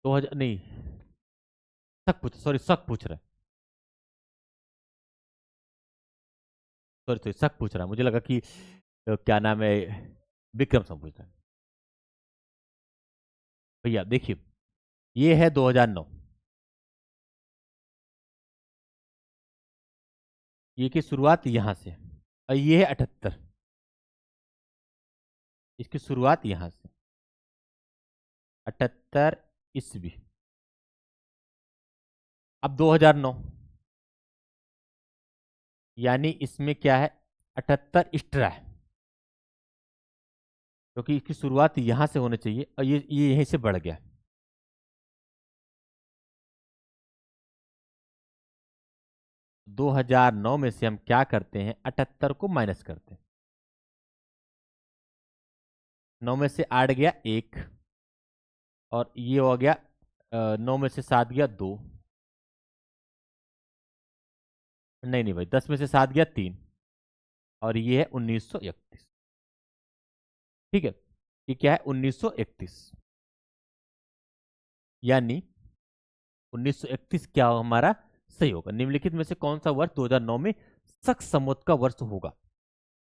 Speaker 1: 2000 नहीं, शक पूछ रहा है, सॉरी शक पूछ रहा है, मुझे लगा कि क्या नाम है, विक्रम सम पूछ रहा है। भैया देखिए ये है 2009, ये की शुरुआत यहां से, और ये है 78, इसकी शुरुआत यहां से 78 ईस्वी। अब 2009 यानी इसमें क्या है? 78 एक्स्ट्रा है, क्योंकि इसकी शुरुआत यहां से होनी चाहिए, और ये यहीं से बढ़ गया। 2009 में से हम क्या करते हैं? 78 को माइनस करते हैं। 9 में से 8 गया 1, और ये हो गया 9 में से 7 गया 2, नहीं नहीं भाई, 10 में से 7 गया 3, और ये है 1931, ठीक है। ये क्या है? 1931, यानी 1931 क्या हो हमारा? सही होगा। निम्नलिखित में से कौन सा वर्ष 2009 में शक संवत का वर्ष होगा,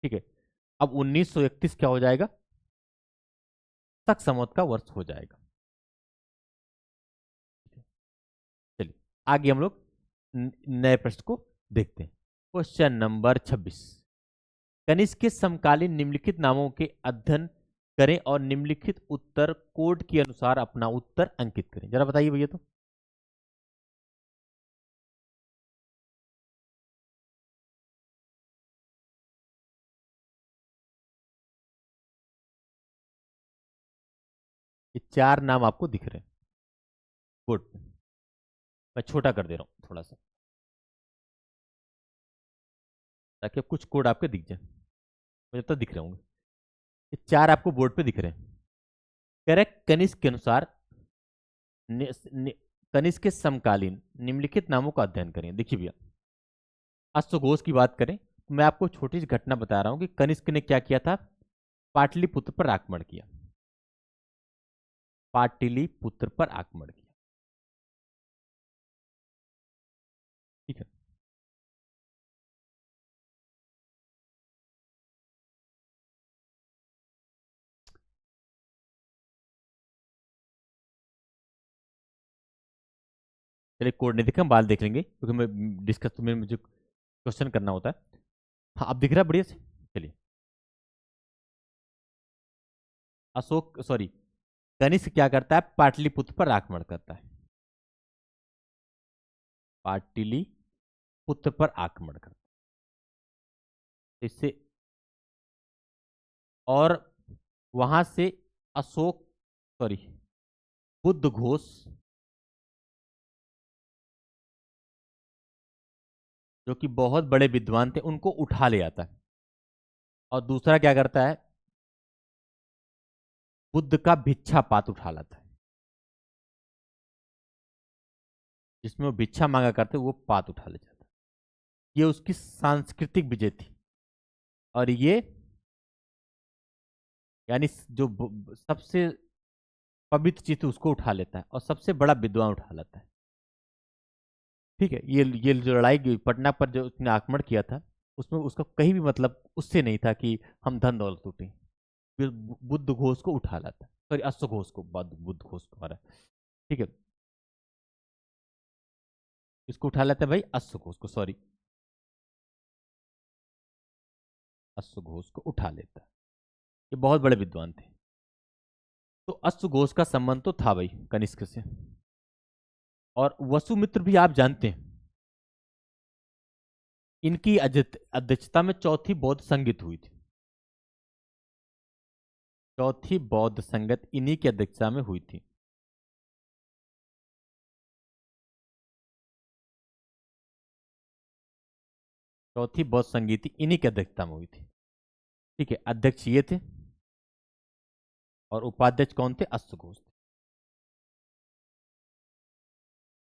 Speaker 1: ठीक है। अब 1931 क्या हो जाएगा? शक संवत का वर्ष हो जाएगा। चलिए आगे हम लोग नए प्रश्न को देखते हैं। क्वेश्चन नंबर 26, कनिष्क के समकालीन निम्नलिखित नामों के अध्ययन करें और निम्नलिखित उत्तर कोड के अनुसार अपना उत्तर अंकित करें। जरा बताइए भैया। तो ये 4 नाम आपको दिख रहे हैं, कोड मैं छोटा कर दे रहा हूँ थोड़ा सा, ताकि कुछ कोड आपके दिख जाए, मुझे तो दिख रहे होंगे। ये चार आपको बोर्ड पे दिख रहे हैं। करेक्ट कनिष्क के अनुसार कनिष्क के समकालीन निम्नलिखित नामों का अध्ययन करें। देखिए भैया, अश्वघोष की बात करें तो मैं आपको छोटी सी घटना बता रहा हूं कि कनिष्क ने क्या किया था, पाटलिपुत्र पर आक्रमण किया। पाटलिपुत्र पर आक्रमण किया, ठीक है। चलिए कोड नहीं देखा, हम बाद देख लेंगे, क्योंकि मैं डिस्कस तो में मुझे क्वेश्चन करना होता है। हाँ अब दिख रहा है बढ़िया से। चलिए, अशोक सॉरी कनिष्क क्या करता है, पाटलिपुत्र पर आक्रमण करता है। पाटलिपुत्र पर आक्रमण करता है इससे, और वहां से अशोक सॉरी बुद्ध घोष जो कि बहुत बड़े विद्वान थे उनको उठा ले आता है। और दूसरा क्या करता है, बुद्ध का भिक्षा पात उठा लाता है, जिसमें वो भिक्षा मांगा करते वो पात उठा ले जाता है। ये उसकी सांस्कृतिक विजय थी। और ये यानी जो सबसे पवित्र चीज थी उसको उठा लेता है, और सबसे बड़ा विद्वान उठा लेता है। ठीक है, ये जो लड़ाई पटना पर जो उसने आक्रमण किया था, उसमें उसका कहीं भी मतलब उससे नहीं था कि हम धन दौलत लूटें। फिर बुद्ध घोष को उठा लाता है, सॉरी अश्व घोष को, बुद्ध घोष को मारा। ठीक है, इसको उठा लेता है भाई अश्व घोष को, सॉरी अश्व घोष को उठा लेता है। ये बहुत बड़े विद्वान थे। तो अश्व घोष का संबंध तो था भाई कनिष्क से। और वसुमित्र भी आप जानते हैं, इनकी अध्यक्षता में चौथी बौद्ध संगीत हुई थी। चौथी बौद्ध संगत इन्हीं की अध्यक्षता में हुई थी। चौथी बौद्ध संगीति इन्हीं की अध्यक्षता में हुई थी। ठीक है, अध्यक्ष ये थे और उपाध्यक्ष कौन थे, अश्वघोष थे।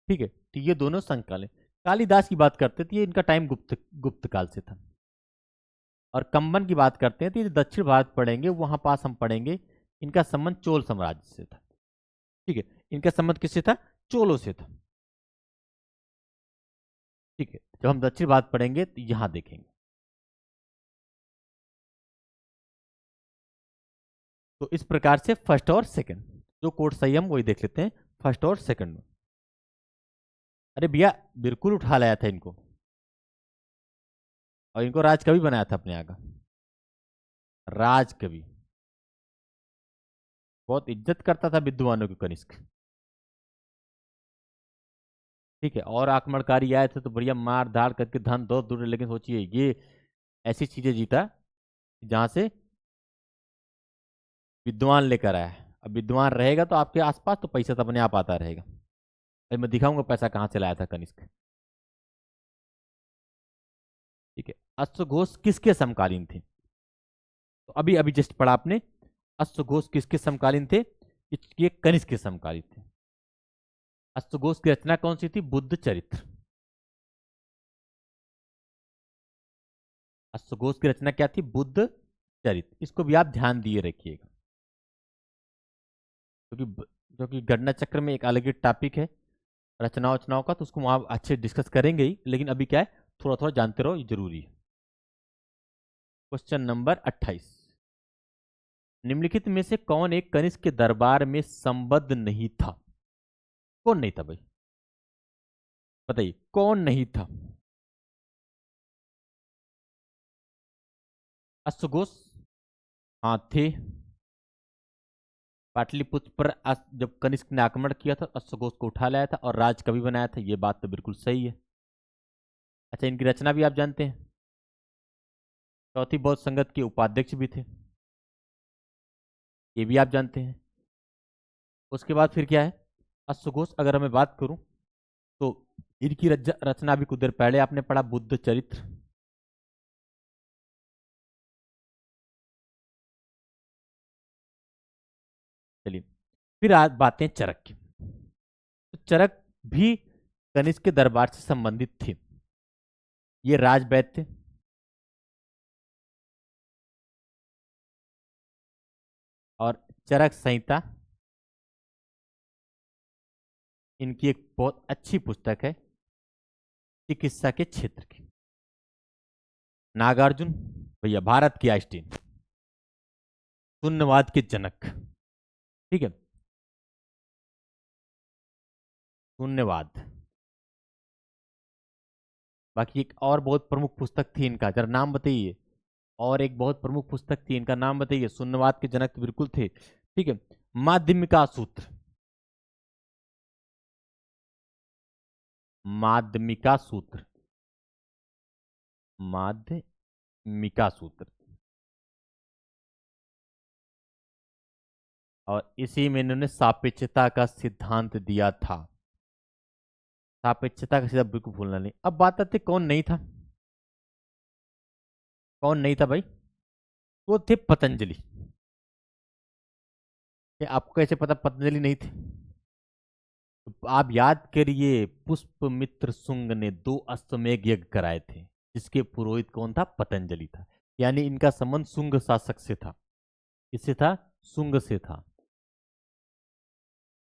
Speaker 1: ठीक है, तो ये दोनों संकाल है। कालिदास की बात करते थे, इनका टाइम गुप्त गुप्त काल से था। और कंबन की बात करते हैं तो ये दक्षिण भारत पढ़ेंगे, वहां पास हम पढ़ेंगे, इनका संबंध चोल साम्राज्य से था। ठीक है, इनका संबंध किससे था, चोलों से था। ठीक है, जब हम दक्षिण भारत पढ़ेंगे तो यहां देखेंगे। तो इस प्रकार से फर्स्ट और सेकंड जो कोड सही हम वही देख लेते हैं, फर्स्ट और सेकंड में। अरे भैया बिल्कुल उठा लाया था इनको, और इनको राजकवि बनाया था अपने यहाँ का, राजकवि। बहुत इज्जत करता था विद्वानों की कनिष्क। ठीक है, और आक्रमणकारी आए थे तो बढ़िया मार धाड़ करके धन दौलत दूर, लेकिन सोचिए ये ऐसी चीजें जीता जहां से विद्वान लेकर आया है। अब विद्वान रहेगा तो आपके आसपास तो पैसा तो अपने आप आता रहेगा। अभी मैं दिखाऊंगा पैसा कहाँ से लाया था कनिष्क। ठीक है, अश्वघोष किसके समकालीन थे, तो अभी अभी जस्ट पढ़ा आपने, अश्वघोष किसके समकालीन थे, ये कनिष्क के समकालीन थे। अश्वघोष की रचना कौन सी थी, बुद्ध चरित्र। अश्वघोष की रचना क्या थी, बुद्ध चरित्र। इसको भी आप ध्यान दिए रखिएगा, क्योंकि क्योंकि गणना चक्र में एक अलग ही टॉपिक है रचनाओं वचनाओं का, तो उसको वहां अच्छे डिस्कस करेंगे ही, लेकिन अभी क्या है थोड़ा थोड़ा जानते रहो, ये जरूरी है। क्वेश्चन नंबर 28, निम्नलिखित में से कौन एक कनिष्क के दरबार में संबद्ध नहीं था। कौन नहीं था भाई, बताइए कौन नहीं था। अश्वघोष, हाँ थे। पाटलिपुत्र पर जब कनिष्क ने आक्रमण किया था अश्वघोष को उठा लाया था और राजकवि बनाया था, ये बात तो बिल्कुल सही है। अच्छा, इनकी रचना भी आप जानते हैं, चौथी बौद्ध संगत के उपाध्यक्ष भी थे, ये भी आप जानते हैं। उसके बाद फिर क्या है, अश्वघोष अगर मैं बात करूं तो इनकी रचना भी कुछ देर पहले आपने पढ़ा, बुद्ध चरित्र। चलिए, फिर आज बातें चरक की। तो चरक भी कनिष्क के दरबार से संबंधित थे। ये राजवैद्य थे। और चरक संहिता इनकी एक बहुत अच्छी पुस्तक है चिकित्सा के क्षेत्र की। नागार्जुन भैया भारत की आइंस्टीन, शून्यवाद के जनक। ठीक है, शून्यवाद। बाकी एक और बहुत प्रमुख पुस्तक थी इनका, जरा नाम बताइए। और एक बहुत प्रमुख पुस्तक थी इनका, नाम बताइए। शून्यवाद के जनक तो बिल्कुल थे। ठीक है, माध्यमिका सूत्र। माध्यमिका सूत्र, माध्यमिका सूत्र। और इसी में इन्होंने सापेक्षता का सिद्धांत दिया था। सापेक्षता का सिद्धांत बिल्कुल भूलना नहीं। अब बात आती कौन नहीं था। कौन नहीं था भाई? वो थे पतंजलि। आपको कैसे पता पतंजलि नहीं थे? तो आप याद करिए, पुष्पमित्र शुंग ने 2 अश्वमेध यज्ञ कराए थे, जिसके पुरोहित कौन था? पतंजलि था। यानी इनका संबंध शुंग शासक से था। किससे था? शुंग से था।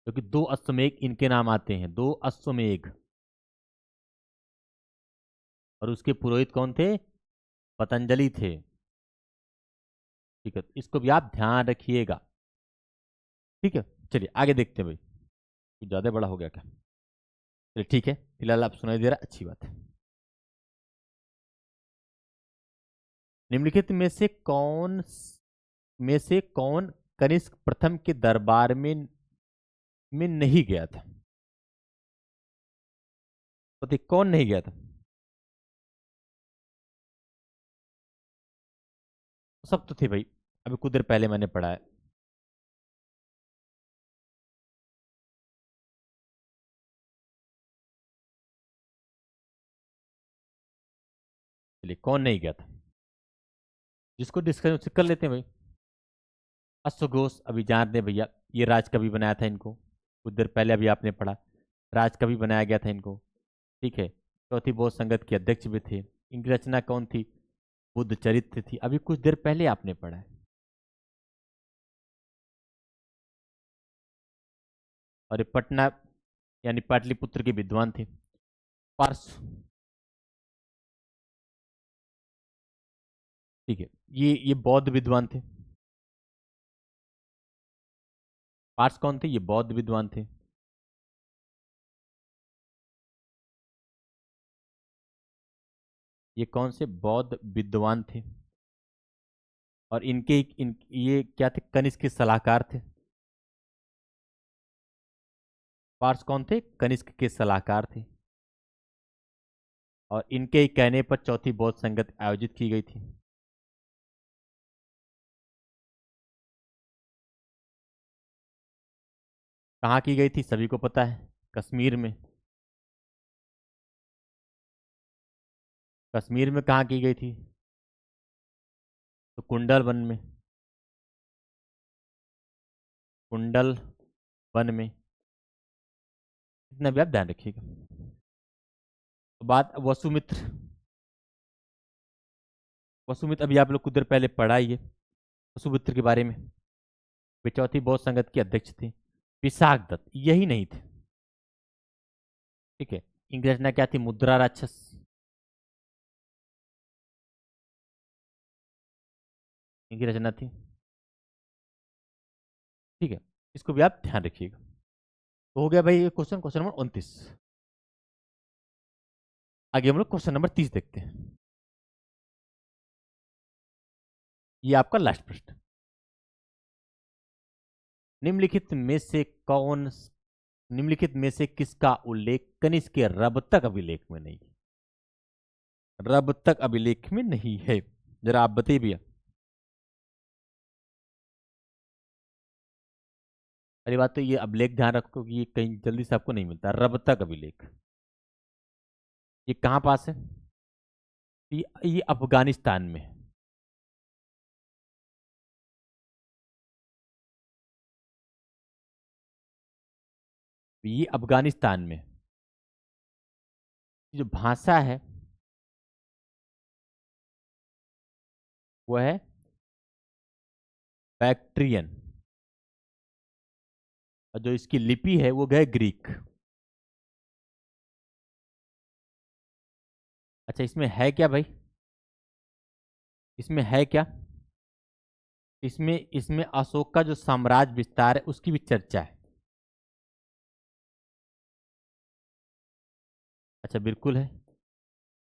Speaker 1: क्योंकि 2 अश्वमेध इनके नाम आते हैं, 2 अश्वमेध। और उसके पुरोहित कौन थे? पतंजलि थे। ठीक है, इसको भी आप ध्यान रखिएगा। ठीक है, चलिए आगे देखते हैं भाई। कुछ ज्यादा बड़ा हो गया क्या? चलिए ठीक है, फिलहाल आप सुनाई दे रहा, अच्छी बात है। निम्नलिखित में से कौन कनिष्क प्रथम के दरबार में नहीं गया था? पता कौन नहीं गया था? सब तो थे भाई, अभी कुछ देर पहले मैंने पढ़ा है। चलिए, कौन नहीं गया था? जिसको डिस्कस उससे कर लेते हैं भाई। अश्वघोष अभी जान दे भैया, ये राज कवि बनाया था इनको, कुछ देर पहले अभी आपने पढ़ा। राज कवि बनाया गया था इनको। ठीक है, चौथी बौद्ध संगत के अध्यक्ष भी थे। इनकी रचना कौन थी? बुद्ध चरित्र थी, अभी कुछ देर पहले आपने पढ़ा है। और ये पटना यानी पाटलिपुत्र के विद्वान थे। पार्स। ठीक है, ये बौद्ध विद्वान थे। पार्स कौन थे? ये बौद्ध विद्वान थे। ये कौन से बौद्ध विद्वान थे? और ये क्या थे? कनिष्क के सलाहकार थे। पार्स कौन थे? कनिष्क के सलाहकार थे। और इनके ही कहने पर चौथी बौद्ध संगत आयोजित की गई थी। कहाँ की गई थी? सभी को पता है, कश्मीर में। कश्मीर में कहाँ की गई थी? तो कुंडल वन में। कुंडल वन में। इतना भी आप ध्यान रखिएगा। तो बात वसुमित्र। वसुमित्र अभी आप लोग कुछ देर पहले पढ़ा ही है वसुमित्र के बारे में। वे चौथी बौद्ध संगत के अध्यक्ष थे। विशाख दत्त यही नहीं थे। ठीक है, इनकी रचना क्या थी? मुद्रा राक्षस। इनकी रचना थी। ठीक है, इसको भी आप ध्यान रखिएगा। तो हो गया भाई ये क्वेश्चन नंबर 29। आगे हम लोग क्वेश्चन नंबर 30 देखते हैं। ये आपका लास्ट प्रश्न। निम्नलिखित में से कौन निम्नलिखित में से किसका उल्लेख कनिष्क के रब तक अभिलेख में नहीं? रब तक अभिलेख में नहीं है, जरा आप बताइए भैया। पहली बात तो ये अभिलेख ध्यान रखो कि ये कहीं जल्दी से आपको नहीं मिलता। रबतक अभिलेख, ये कहाँ पास है? ये अफगानिस्तान में है। ये अफगानिस्तान में। जो भाषा है वो है बैक्ट्रियन, और जो इसकी लिपि है वो है ग्रीक। अच्छा, इसमें है क्या भाई? इसमें है क्या? इसमें इसमें अशोक का जो साम्राज्य विस्तार है उसकी भी चर्चा है। अच्छा, बिल्कुल है।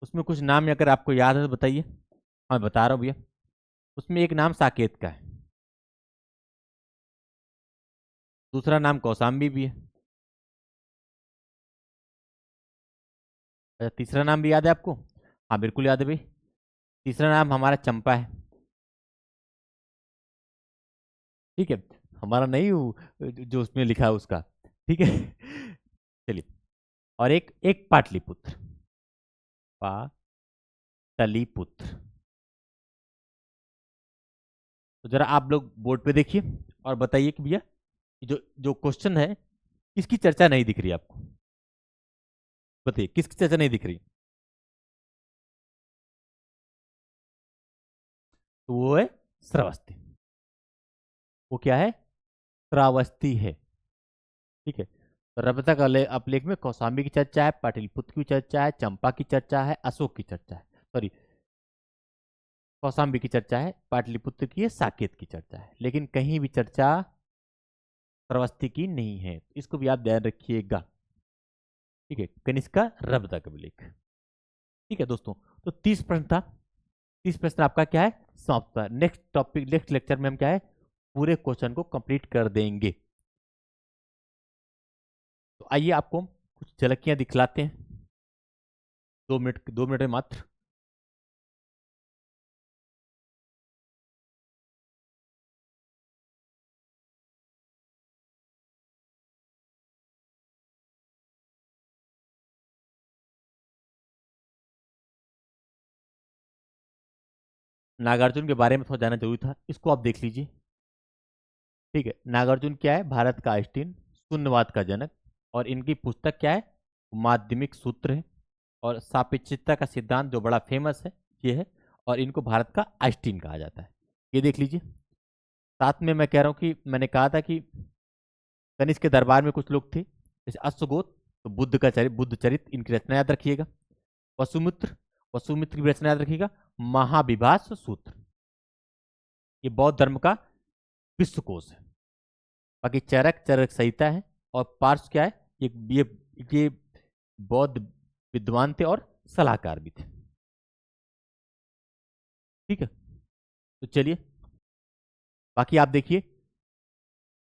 Speaker 1: उसमें कुछ नाम अगर आपको याद है तो बताइए। हाँ, बता रहा हूँ भैया। उसमें एक नाम साकेत का है, दूसरा नाम कौशाम्बी भी है। अच्छा, तीसरा नाम भी याद है आपको? हाँ, बिल्कुल याद है भाई। तीसरा नाम हमारा चंपा है। ठीक है, हमारा नहीं जो उसमें लिखा है उसका। ठीक है। चलिए, और एक एक पाटलिपुत्र, पाटलिपुत्र। तो जरा आप लोग बोर्ड पे देखिए और बताइए कि भैया जो जो क्वेश्चन है किसकी चर्चा नहीं दिख रही आपको? बताइए किसकी चर्चा नहीं दिख रही? तो वो है श्रावस्ती। वो क्या है? श्रावस्ती है। ठीक है, तो रबतक अपलेख में कौशाम्बी की चर्चा है, पाटलिपुत्र की चर्चा है, चंपा की चर्चा है, अशोक की चर्चा है। सॉरी, कौशाम्बी की चर्चा है, पाटलिपुत्र की है, साकेत की चर्चा है, लेकिन कहीं भी चर्चा श्रावस्ती की नहीं है। इसको भी आप ध्यान रखिएगा। ठीक है, कनिष्क का रबतक अभिलेख। ठीक है दोस्तों, तो 30 प्रश्न था। 30 प्रश्न आपका क्या है? समाप्त हुआ। नेक्स्ट टॉपिक, नेक्स्ट लेक्चर में हम क्या है, पूरे क्वेश्चन को कंप्लीट कर देंगे। तो आइए आपको कुछ झलकियां दिखलाते हैं, 2 मिनट, 2 मिनट में मात्र। नागार्जुन के बारे में थोड़ा जानना जरूरी था, इसको आप देख लीजिए। ठीक है, नागार्जुन क्या है? भारत का आइंस्टीन, शून्यवाद का जनक। और इनकी पुस्तक क्या है? माध्यमिक सूत्र है। और सापेक्षिकता का सिद्धांत जो बड़ा फेमस है ये है। और इनको भारत का आइंस्टीन कहा जाता है, ये देख लीजिए। साथ में मैं कह रहा हूँ कि मैंने कहा था कि कनिष्क के दरबार में कुछ लोग थे जैसे अश्वगोत, तो बुद्ध का चरित्र, बुद्ध चरित्र, इनकी रचना याद रखिएगा। वसुमित्र, वसुमित्र की रचना याद रखिएगा। महाविभास सूत्र, ये बौद्ध धर्म का विश्वकोश है। बाकी चरक, चरक संहिता है। और पार्श्व क्या है? ये बौद्ध विद्वान थे और सलाहकार भी थे। ठीक है, तो चलिए बाकी आप देखिए।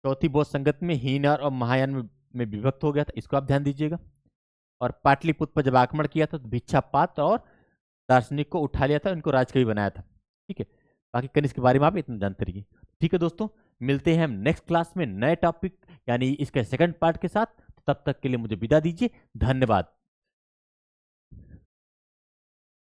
Speaker 1: चौथी बौद्ध संगत में हीनयान और महायान में विभक्त हो गया था, इसको आप ध्यान दीजिएगा। और पाटलिपुत्र पर जब आक्रमण किया था तो भिक्षापात्र और दार्शनिक को उठा लिया था, उनको राजकवि बनाया था। ठीक है, बाकी कनिष्क के बारे में आप इतना जानते रहिए। ठीक है दोस्तों, मिलते हैं हम नेक्स्ट क्लास में नए टॉपिक यानी इसके सेकंड पार्ट के साथ। तब तक के लिए मुझे विदा दीजिए, धन्यवाद।